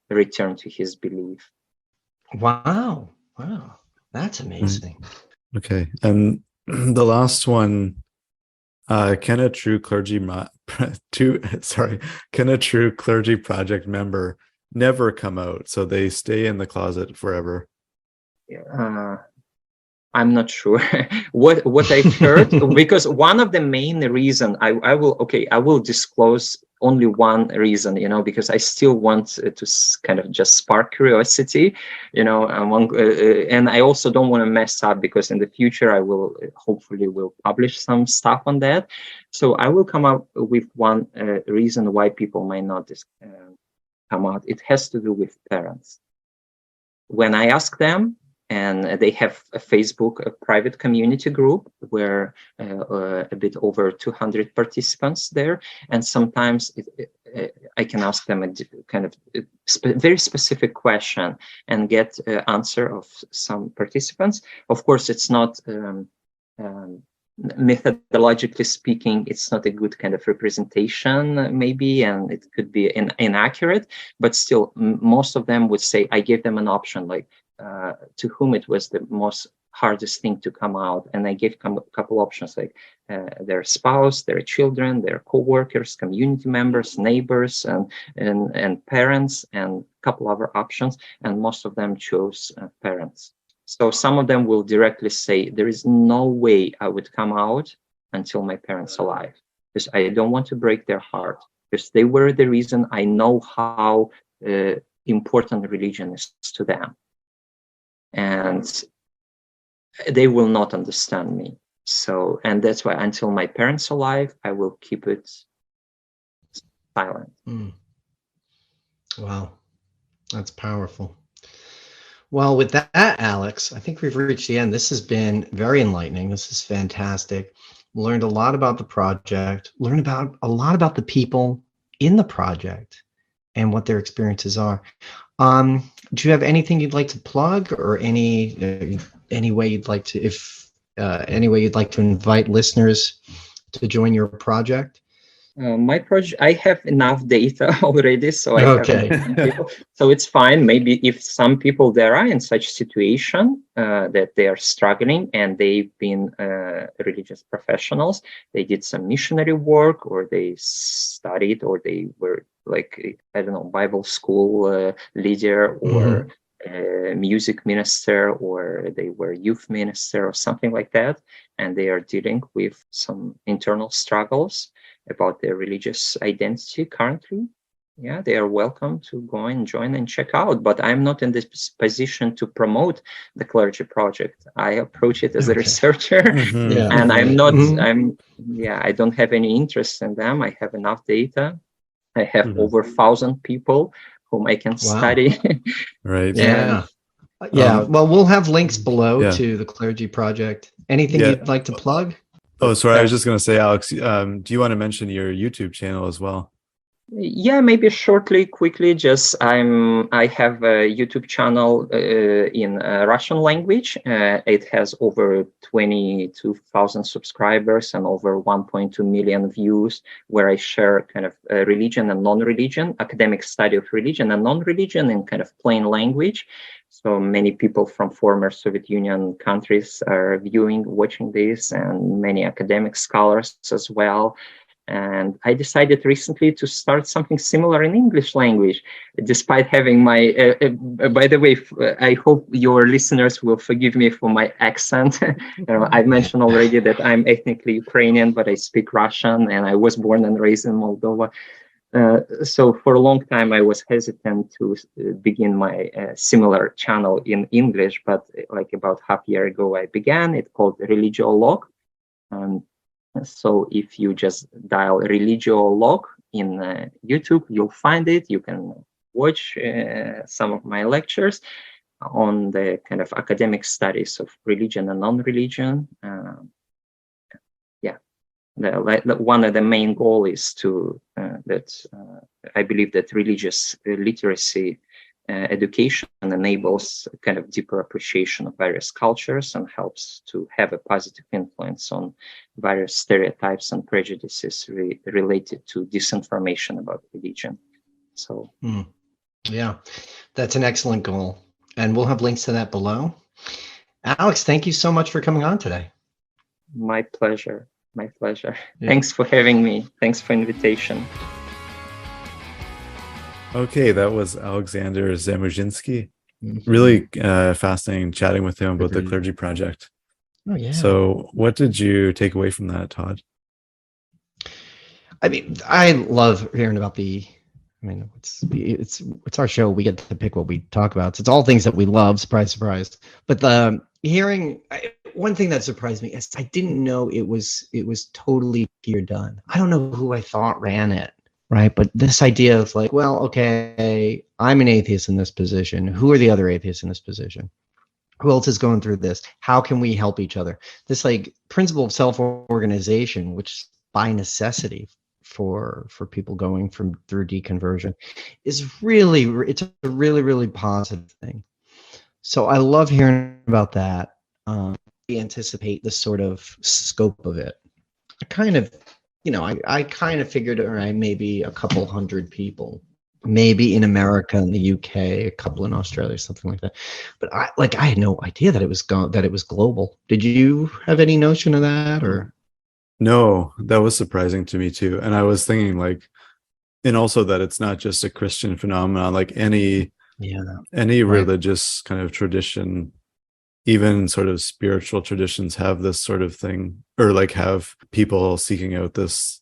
returned to his belief. Wow, that's amazing. Okay, and the last one, can a True Clergy Project member never come out, so they stay in the closet forever? I'm not sure what I've heard, because one of the main reason I will disclose only one reason, because I still want to kind of just spark curiosity, and I also don't want to mess up, because in the future I will hopefully publish some stuff on that. So I will come up with one reason why people might not come out. It has to do with parents. When I ask them, and they have a Facebook, a private community group where a bit over 200 participants there. And sometimes I can ask them a kind of very specific question and get answer of some participants. Of course, it's not methodologically speaking, it's not a good kind of representation, maybe, and it could be inaccurate. But still, most of them would say I gave them an option, like to whom it was the most hardest thing to come out, and I gave a couple options, like their spouse, their children, their co-workers, community members, neighbors, and parents, and a couple other options, and most of them chose parents. So some of them will directly say, there is no way I would come out until my parents are alive, because I don't want to break their heart, because they were the reason. I know how important religion is to them, and they will not understand me. So, and that's why until my parents are alive, I will keep it silent. Wow, that's powerful. Well, with that, Alex, I think we've reached the end. This has been very enlightening. This is fantastic. Learned a lot about the project, learned about a lot about the people in the project and what their experiences are. Do you have anything you'd like to plug, or any way you'd like to, any way you'd like to invite listeners to join your project? My project, I have enough data already, so I Okay. have people, so it's fine. Maybe if some people there are in such situation that they are struggling and they've been religious professionals, they did some missionary work, or they studied, or they were like, I don't know, Bible school leader, or music minister, or they were youth minister or something like that, and they are dealing with some internal struggles about their religious identity currently. Yeah, they are welcome to go and join and check out. But I'm not in this position to promote the Clergy Project. I approach it as a researcher, and I'm not. I don't have any interest in them. I have enough data. I have over 1,000 people whom I can study. Right. Yeah. Well, we'll have links below to the Clergy Project. Anything you'd like to plug? Oh, sorry. I was just going to say, Alex, do you want to mention your YouTube channel as well? Yeah, maybe quickly. Just I have a YouTube channel in Russian language. It has over 22,000 subscribers and over 1.2 million views, where I share kind of religion and non-religion, academic study of religion and non-religion in kind of plain language. So many people from former Soviet Union countries are watching this, and many academic scholars as well. And I decided recently to start something similar in English language, despite having my, by the way, I hope your listeners will forgive me for my accent. I mentioned already that I'm ethnically Ukrainian, but I speak Russian, and I was born and raised in Moldova. So for a long time, I was hesitant to begin my similar channel in English, but like about half a year ago, I began. It's called Religiolog. So if you just dial Religiolog in YouTube, you'll find it. You can watch some of my lectures on the kind of academic studies of religion and non-religion. One of the main goals is to I believe that religious literacy education enables a kind of deeper appreciation of various cultures and helps to have a positive influence on various stereotypes and prejudices related to disinformation about religion. So, yeah, that's an excellent goal. And we'll have links to that below. Alex, thank you so much for coming on today. My pleasure. My pleasure. Yeah. Thanks for having me. Thanks for invitation. Okay, that was Alexandr Zamușinski. Really fascinating chatting with him about the Clergy Project. Oh, yeah. So what did you take away from that, Todd? I mean, I love hearing about it's our show. We get to pick what we talk about. So it's all things that we love, surprise, surprise. But one thing that surprised me is I didn't know it was totally peer done. I don't know who I thought ran it. Right. But this idea of like, well, okay, I'm an atheist in this position. Who are the other atheists in this position? Who else is going through this? How can we help each other? This like principle of self-organization, which by necessity for people going through deconversion it's a really, really positive thing. So I love hearing about that. anticipate the sort of scope of it. I kind of, I kind of figured, all right, maybe a couple hundred people, maybe in America and the UK, a couple in Australia, something like that. But I had no idea that it was global. Did you have any notion of that, or? No, that was surprising to me too. And I was thinking like, and also that it's not just a Christian phenomenon, like any religious kind of tradition, even sort of spiritual traditions have this sort of thing, or like have people seeking out this,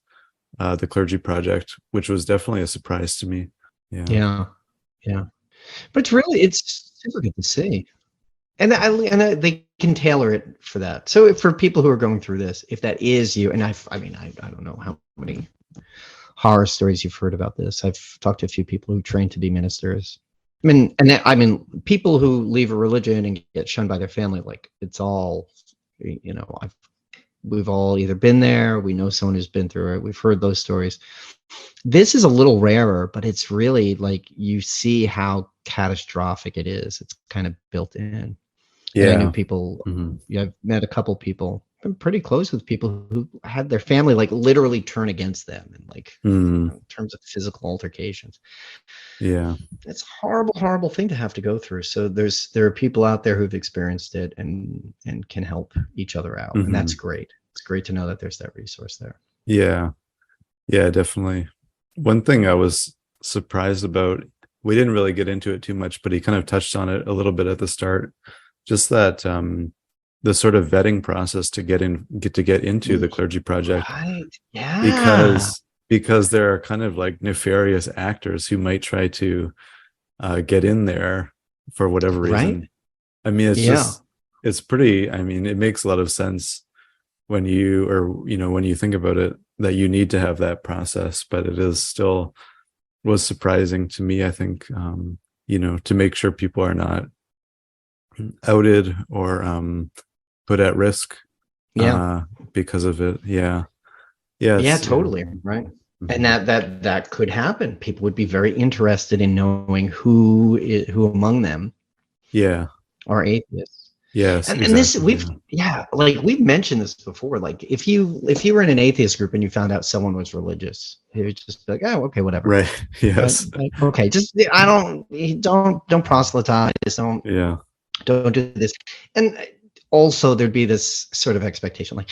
the Clergy Project, which was definitely a surprise to me. Yeah. But it's super good to see. And they can tailor it for that. So for people who are going through this, if that is you, and I don't know how many horror stories you've heard about this. I've talked to a few people who train to be ministers. People who leave a religion and get shunned by their family, like it's all, we've all either been there, we know someone who's been through it, we've heard those stories. This is a little rarer, but it's really like you see how catastrophic it is. It's kind of built in. Yeah, and I knew people. Mm-hmm. I've met a couple people. I'm pretty close with people who had their family like literally turn against them, and like in terms of physical altercations. Yeah, it's a horrible thing to have to go through. So there are people out there who've experienced it and can help each other out, and that's great. It's great to know that there's that resource there. Yeah, definitely. One thing I was surprised about, we didn't really get into it too much, but he kind of touched on it a little bit at the start. Just that the sort of vetting process to get into the Clergy Project, right? Yeah, because there are kind of like nefarious actors who might try to get in there for whatever reason. Right? I mean, it's pretty. I mean, it makes a lot of sense when you think about it, that you need to have that process, but it was surprising to me, I think, to make sure people are not outed or put at risk because of it. Yeah, totally right. And that could happen. People would be very interested in knowing who among them are atheists. Yes, and this we've mentioned this before. Like if you were in an atheist group and you found out someone was religious, it would just be like, oh, okay, whatever. Right. Yes. Okay. Just don't proselytize. Don't do this. And also there'd be this sort of expectation, like,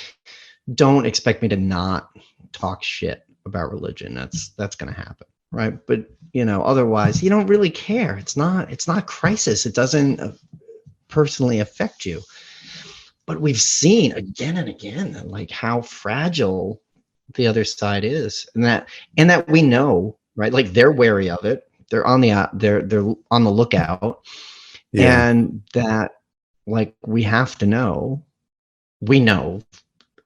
don't expect me to not talk shit about religion. That's going to happen, right? But otherwise, you don't really care. It's not crisis. It doesn't personally affect you. But we've seen again and again like how fragile the other side is, and that we know, right? Like they're wary of it. They're on the lookout, and that like we have to know. We know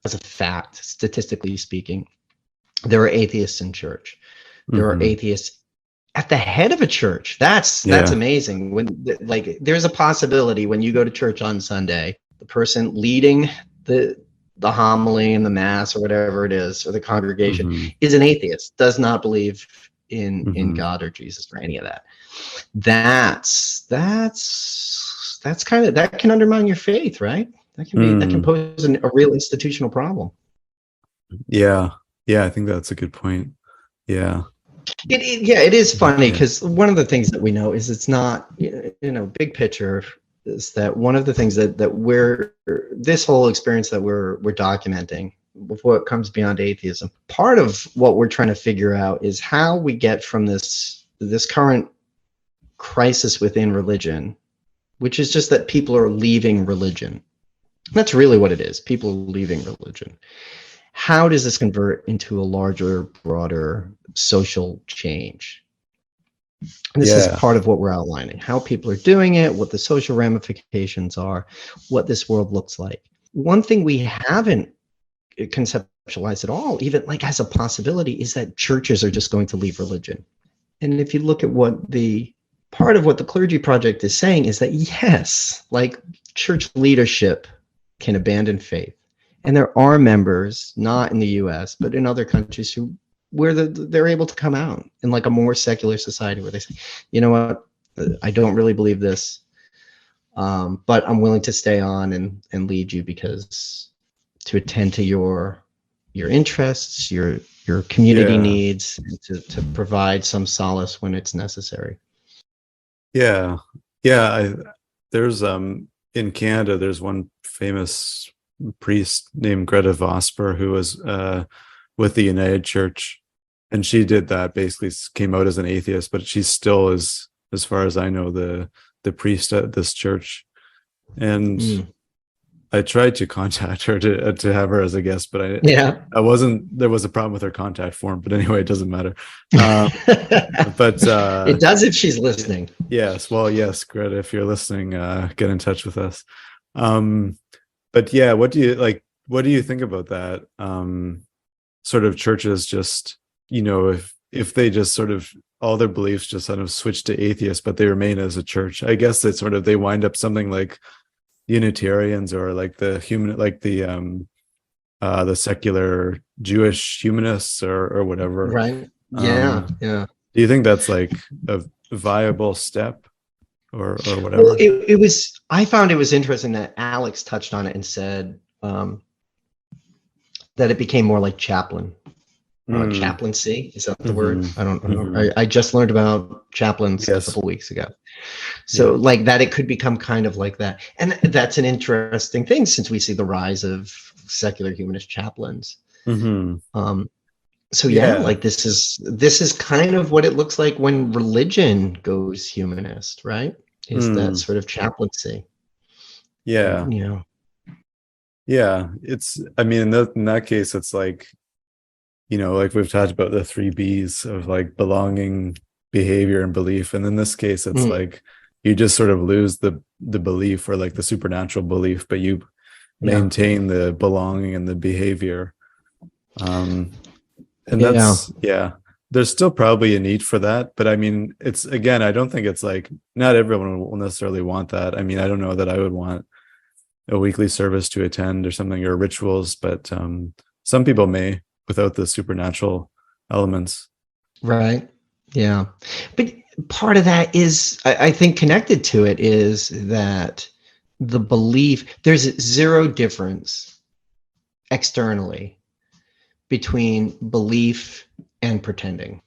as a fact, statistically speaking, there are atheists in church. There are atheists at the head of a church. That's amazing. When like there's a possibility when you go to church on Sunday, the person leading the homily and the mass or whatever it is, or the congregation is an atheist, does not believe in God or Jesus or any of that. That's kind of, that can undermine your faith, right? That can pose a real institutional problem. Yeah, I think that's a good point. Yeah. It is funny because one of the things that we know is it's not, big picture is that one of the things that this whole experience that we're documenting before it comes beyond atheism, part of what we're trying to figure out is how we get from this current crisis within religion, which is just that people are leaving religion. That's really what it is. People are leaving religion. How does this convert into a larger, broader social change? And this is part of what we're outlining, how people are doing it, what the social ramifications are, what this world looks like. One thing we haven't conceptualized at all, even like as a possibility, is that churches are just going to leave religion. And if you look at part of what the Clergy Project is saying is that yes, like church leadership can abandon faith. And there are members, not in the US, but in other countries where they're able to come out in like a more secular society where they say, you know what, I don't really believe this. But I'm willing to stay on and lead you because to attend to your interests, your community needs, and to provide some solace when it's necessary. Yeah. There's in Canada, there's one famous priest named Greta Vosper who was with the United Church, and she did that, basically came out as an atheist, but she still is, as far as I know, the priest at this church. And I tried to contact her to have her as a guest, but I wasn't. There was a problem with her contact form, but anyway, it doesn't matter. But it does if she's listening. Yes, well, yes, Greta, if you're listening, get in touch with us. But yeah, what do you think about that? Sort of churches just, if they just sort of all their beliefs just sort of switch to atheist, but they remain as a church. I guess that sort of they wind up something like Unitarians or like the secular Jewish humanists or whatever. Right. Yeah. Do you think that's like a viable step or whatever? Well, it was. I found it was interesting that Alex touched on it and said that it became more like chaplain. Chaplaincy, is that the word? I don't know. I just learned about chaplains a couple weeks ago. So like that, it could become kind of like that. And that's an interesting thing since we see the rise of secular humanist chaplains. So like this is kind of what it looks like when religion goes humanist, right? Is that sort of chaplaincy. Yeah. Yeah. It's, I mean, in that case, it's like, like we've talked about the 3 B's of like belonging, behavior, and belief. And in this case, it's like you just sort of lose the belief or like the supernatural belief, but you maintain the belonging and the behavior. And that's, there's still probably a need for that. But I mean, it's, again, I don't think it's like, not everyone will necessarily want that. I mean, I don't know that I would want a weekly service to attend or something, or rituals, but some people may, without the supernatural elements. Right. Yeah. But part of that is, I think connected to it is that the belief, there's zero difference externally between belief and pretending.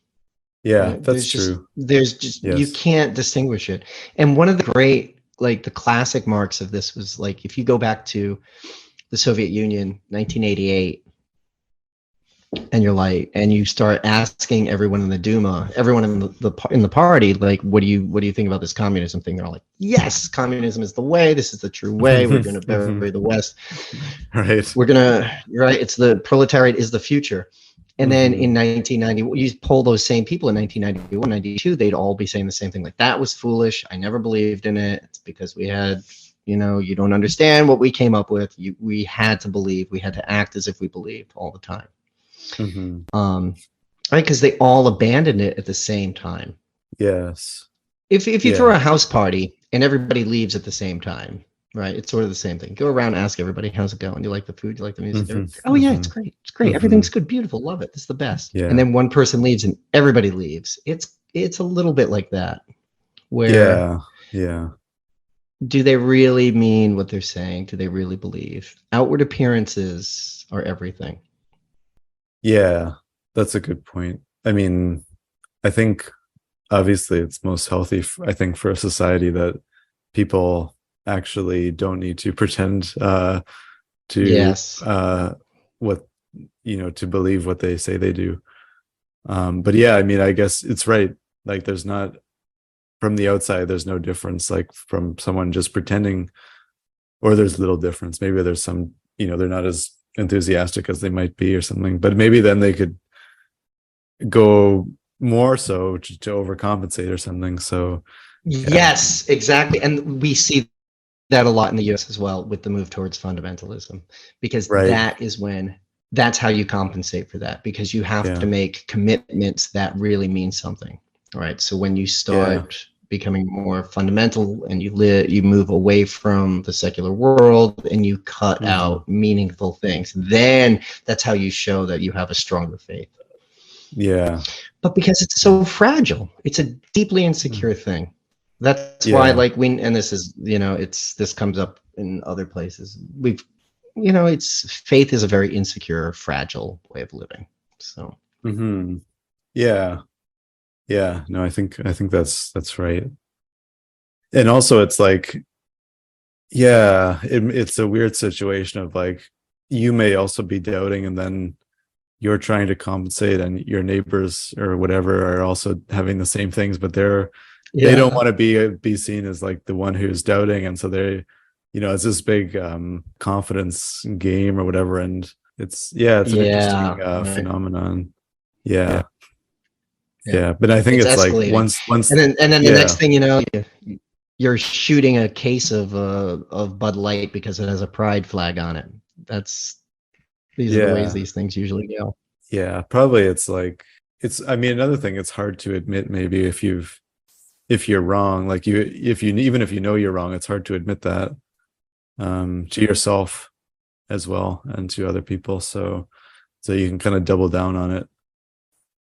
Yeah, that's true. There's just, you can't distinguish it. And one of the great, like the classic marks of this was like, if you go back to the Soviet Union, 1988, and you're like, and you start asking everyone in the Duma, everyone in the party, like, what do you think about this communism thing? They're all like, yes, communism is the way. This is the true way. We're going to bury the West. Right. You're right. It's the proletariat is the future. And then in 1990, you pull those same people in 1991, 92, they'd all be saying the same thing. Like, that was foolish. I never believed in it. It's because we had, you don't understand what we came up with. We had to believe. We had to act as if we believed all the time. Right, because they all abandoned it at the same time. Yes. If you throw a house party and everybody leaves at the same time, right? It's sort of the same thing. Go around, ask everybody, how's it going? You like the food? You like the music? Oh yeah, it's great. It's great. Everything's good, beautiful, love it. It's the best. Yeah. And then one person leaves and everybody leaves. It's a little bit like that. Where do they really mean what they're saying? Do they really believe? Outward appearances are everything. Yeah, that's a good point. I mean, I think obviously it's most healthy, I think, for a society that people actually don't need to pretend to to believe what they say they do. But yeah, I mean, I guess it's right. Like, there's not, from the outside, there's no difference, like from someone just pretending, or there's little difference. Maybe there's some, they're not as enthusiastic as they might be or something, but maybe then they could go more so to overcompensate or something. So yes, exactly. And we see that a lot in the US as well with the move towards fundamentalism, because that's how you compensate for that, because you have to make commitments that really mean something. All right. So when you start becoming more fundamental and you move away from the secular world and you cut out meaningful things, then that's how you show that you have a stronger faith. Yeah. But because it's so fragile, it's a deeply insecure thing. That's why, like, and this is, this comes up in other places. Faith is a very insecure, fragile way of living. So. Mm-hmm. Yeah. Yeah. No, I think that's right. And also it's like, yeah, it's a weird situation of like, you may also be doubting and then you're trying to compensate, and your neighbors or whatever are also having the same things, but they don't want to be seen as like the one who's doubting. And so it's this big confidence game or whatever. And it's an interesting phenomenon. Yeah. But I think it's like once and then the next thing you know, you're shooting a case of Bud Light because it has a pride flag on it. These are the ways these things usually go. Yeah, probably another thing, it's hard to admit maybe if you're wrong, like even if you know you're wrong, it's hard to admit that to yourself as well and to other people. So you can kind of double down on it.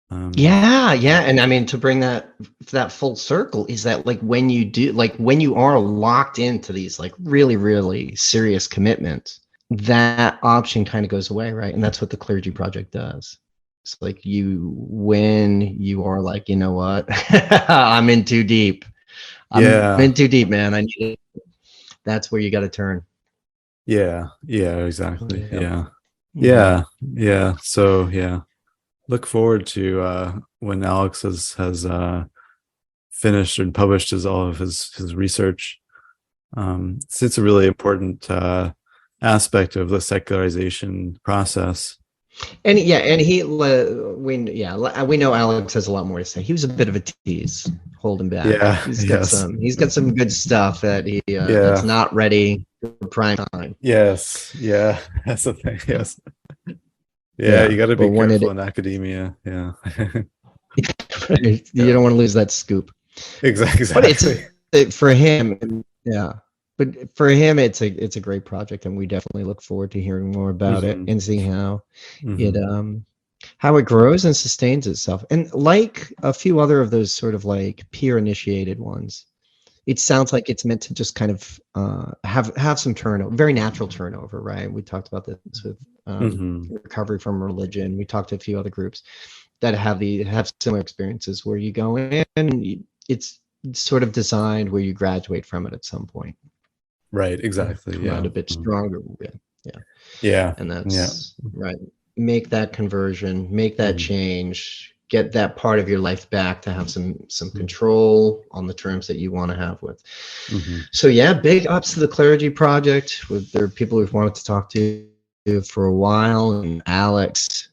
And I mean, to bring that full circle is that, like, when you are locked into these like really, really serious commitments, that option kind of goes away, right? And that's what the Clergy Project does. It's like when you are like, you know what, I'm in too deep. I'm in too deep, man. I need it. That's where you got to turn. Yeah, exactly. Yeah. So look forward to when Alex has finished and published all of his research. It's a really important aspect of the secularization process. And we know Alex has a lot more to say. He was a bit of a tease, holding back. Yeah, he's got some good stuff that that's not ready for prime time. Yes, that's the thing. Yes, you got to be careful in academia. Yeah, you don't want to lose that scoop. Exactly. But for him, But for him, it's a great project, and we definitely look forward to hearing more about it and seeing how it grows and sustains itself. And like a few other of those sort of like peer initiated ones, it sounds like it's meant to just kind of have some turnover, very natural turnover, right? We talked about this with recovery from religion. We talked to a few other groups that have similar experiences where you go in and it's sort of designed where you graduate from it at some point. Right, exactly. Come out a bit stronger. And that's right. Make that conversion, make that change, get that part of your life back to have some control on the terms that you want to have with. So big ups to the Clergy Project. There are people we've wanted to talk to for a while, and Alex,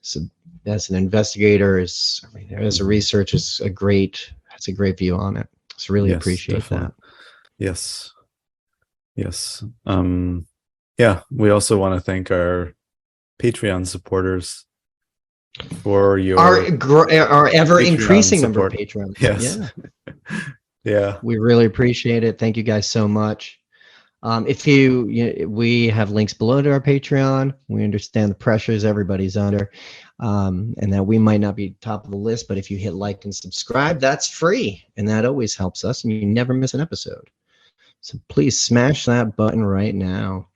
as an investigator, as a researcher, has a great view on it. So really appreciate definitely. That. Yes. We also want to thank our Patreon supporters for our ever increasing number of Patreons. Yes. We really appreciate it. Thank you guys so much. We have links below to our Patreon. We understand the pressures everybody's under, and that we might not be top of the list, but if you hit like and subscribe, that's free, and that always helps us, and you never miss an episode. So please smash that button right now.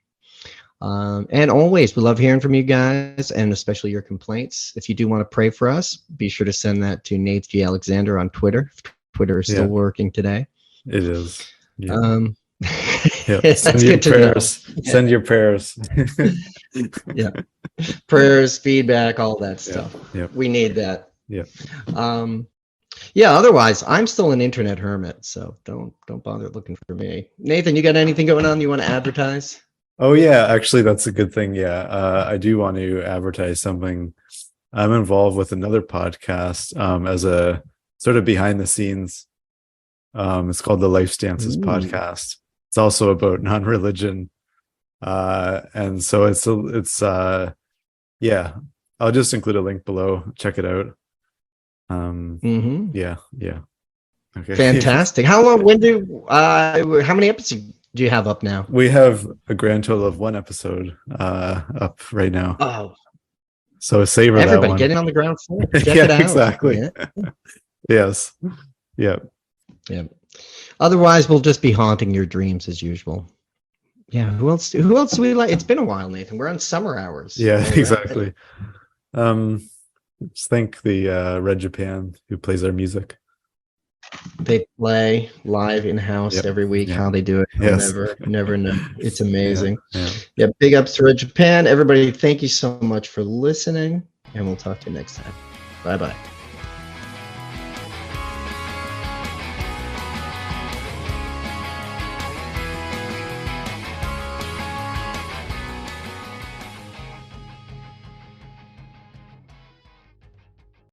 And always, we love hearing from you guys, and especially your complaints. If you do want to pray for us, be sure to send that to Nate G. Alexandr on Twitter. Twitter is still working today. It is. Send your prayers. Send your prayers. Prayers, feedback, all that stuff. We need that. Yeah. Otherwise, I'm still an internet hermit, so don't bother looking for me. Nathan, you got anything going on you want to advertise? Oh yeah, actually that's a good thing. I do want to advertise something. I'm involved with another podcast as a sort of behind the scenes. It's called the Life Stances Podcast. It's also about non-religion, and so it's I'll just include a link below. Check it out. Okay, fantastic. How many episodes do you have up now? We have a grand total of 1 episode up right now. So savor that one. Everybody get in on the ground floor. Check it out. Exactly. Yes. Otherwise, we'll just be haunting your dreams as usual. Yeah. Who else do we like? It's been a while, Nathan. We're on summer hours. Yeah, already. exactly. Just think the Red Japan who plays our music. They play live in house every week. How they do it, I'll never know. It's amazing. Yeah, big ups to Red Japan. Everybody, thank you so much for listening, and we'll talk to you next time. Bye-bye.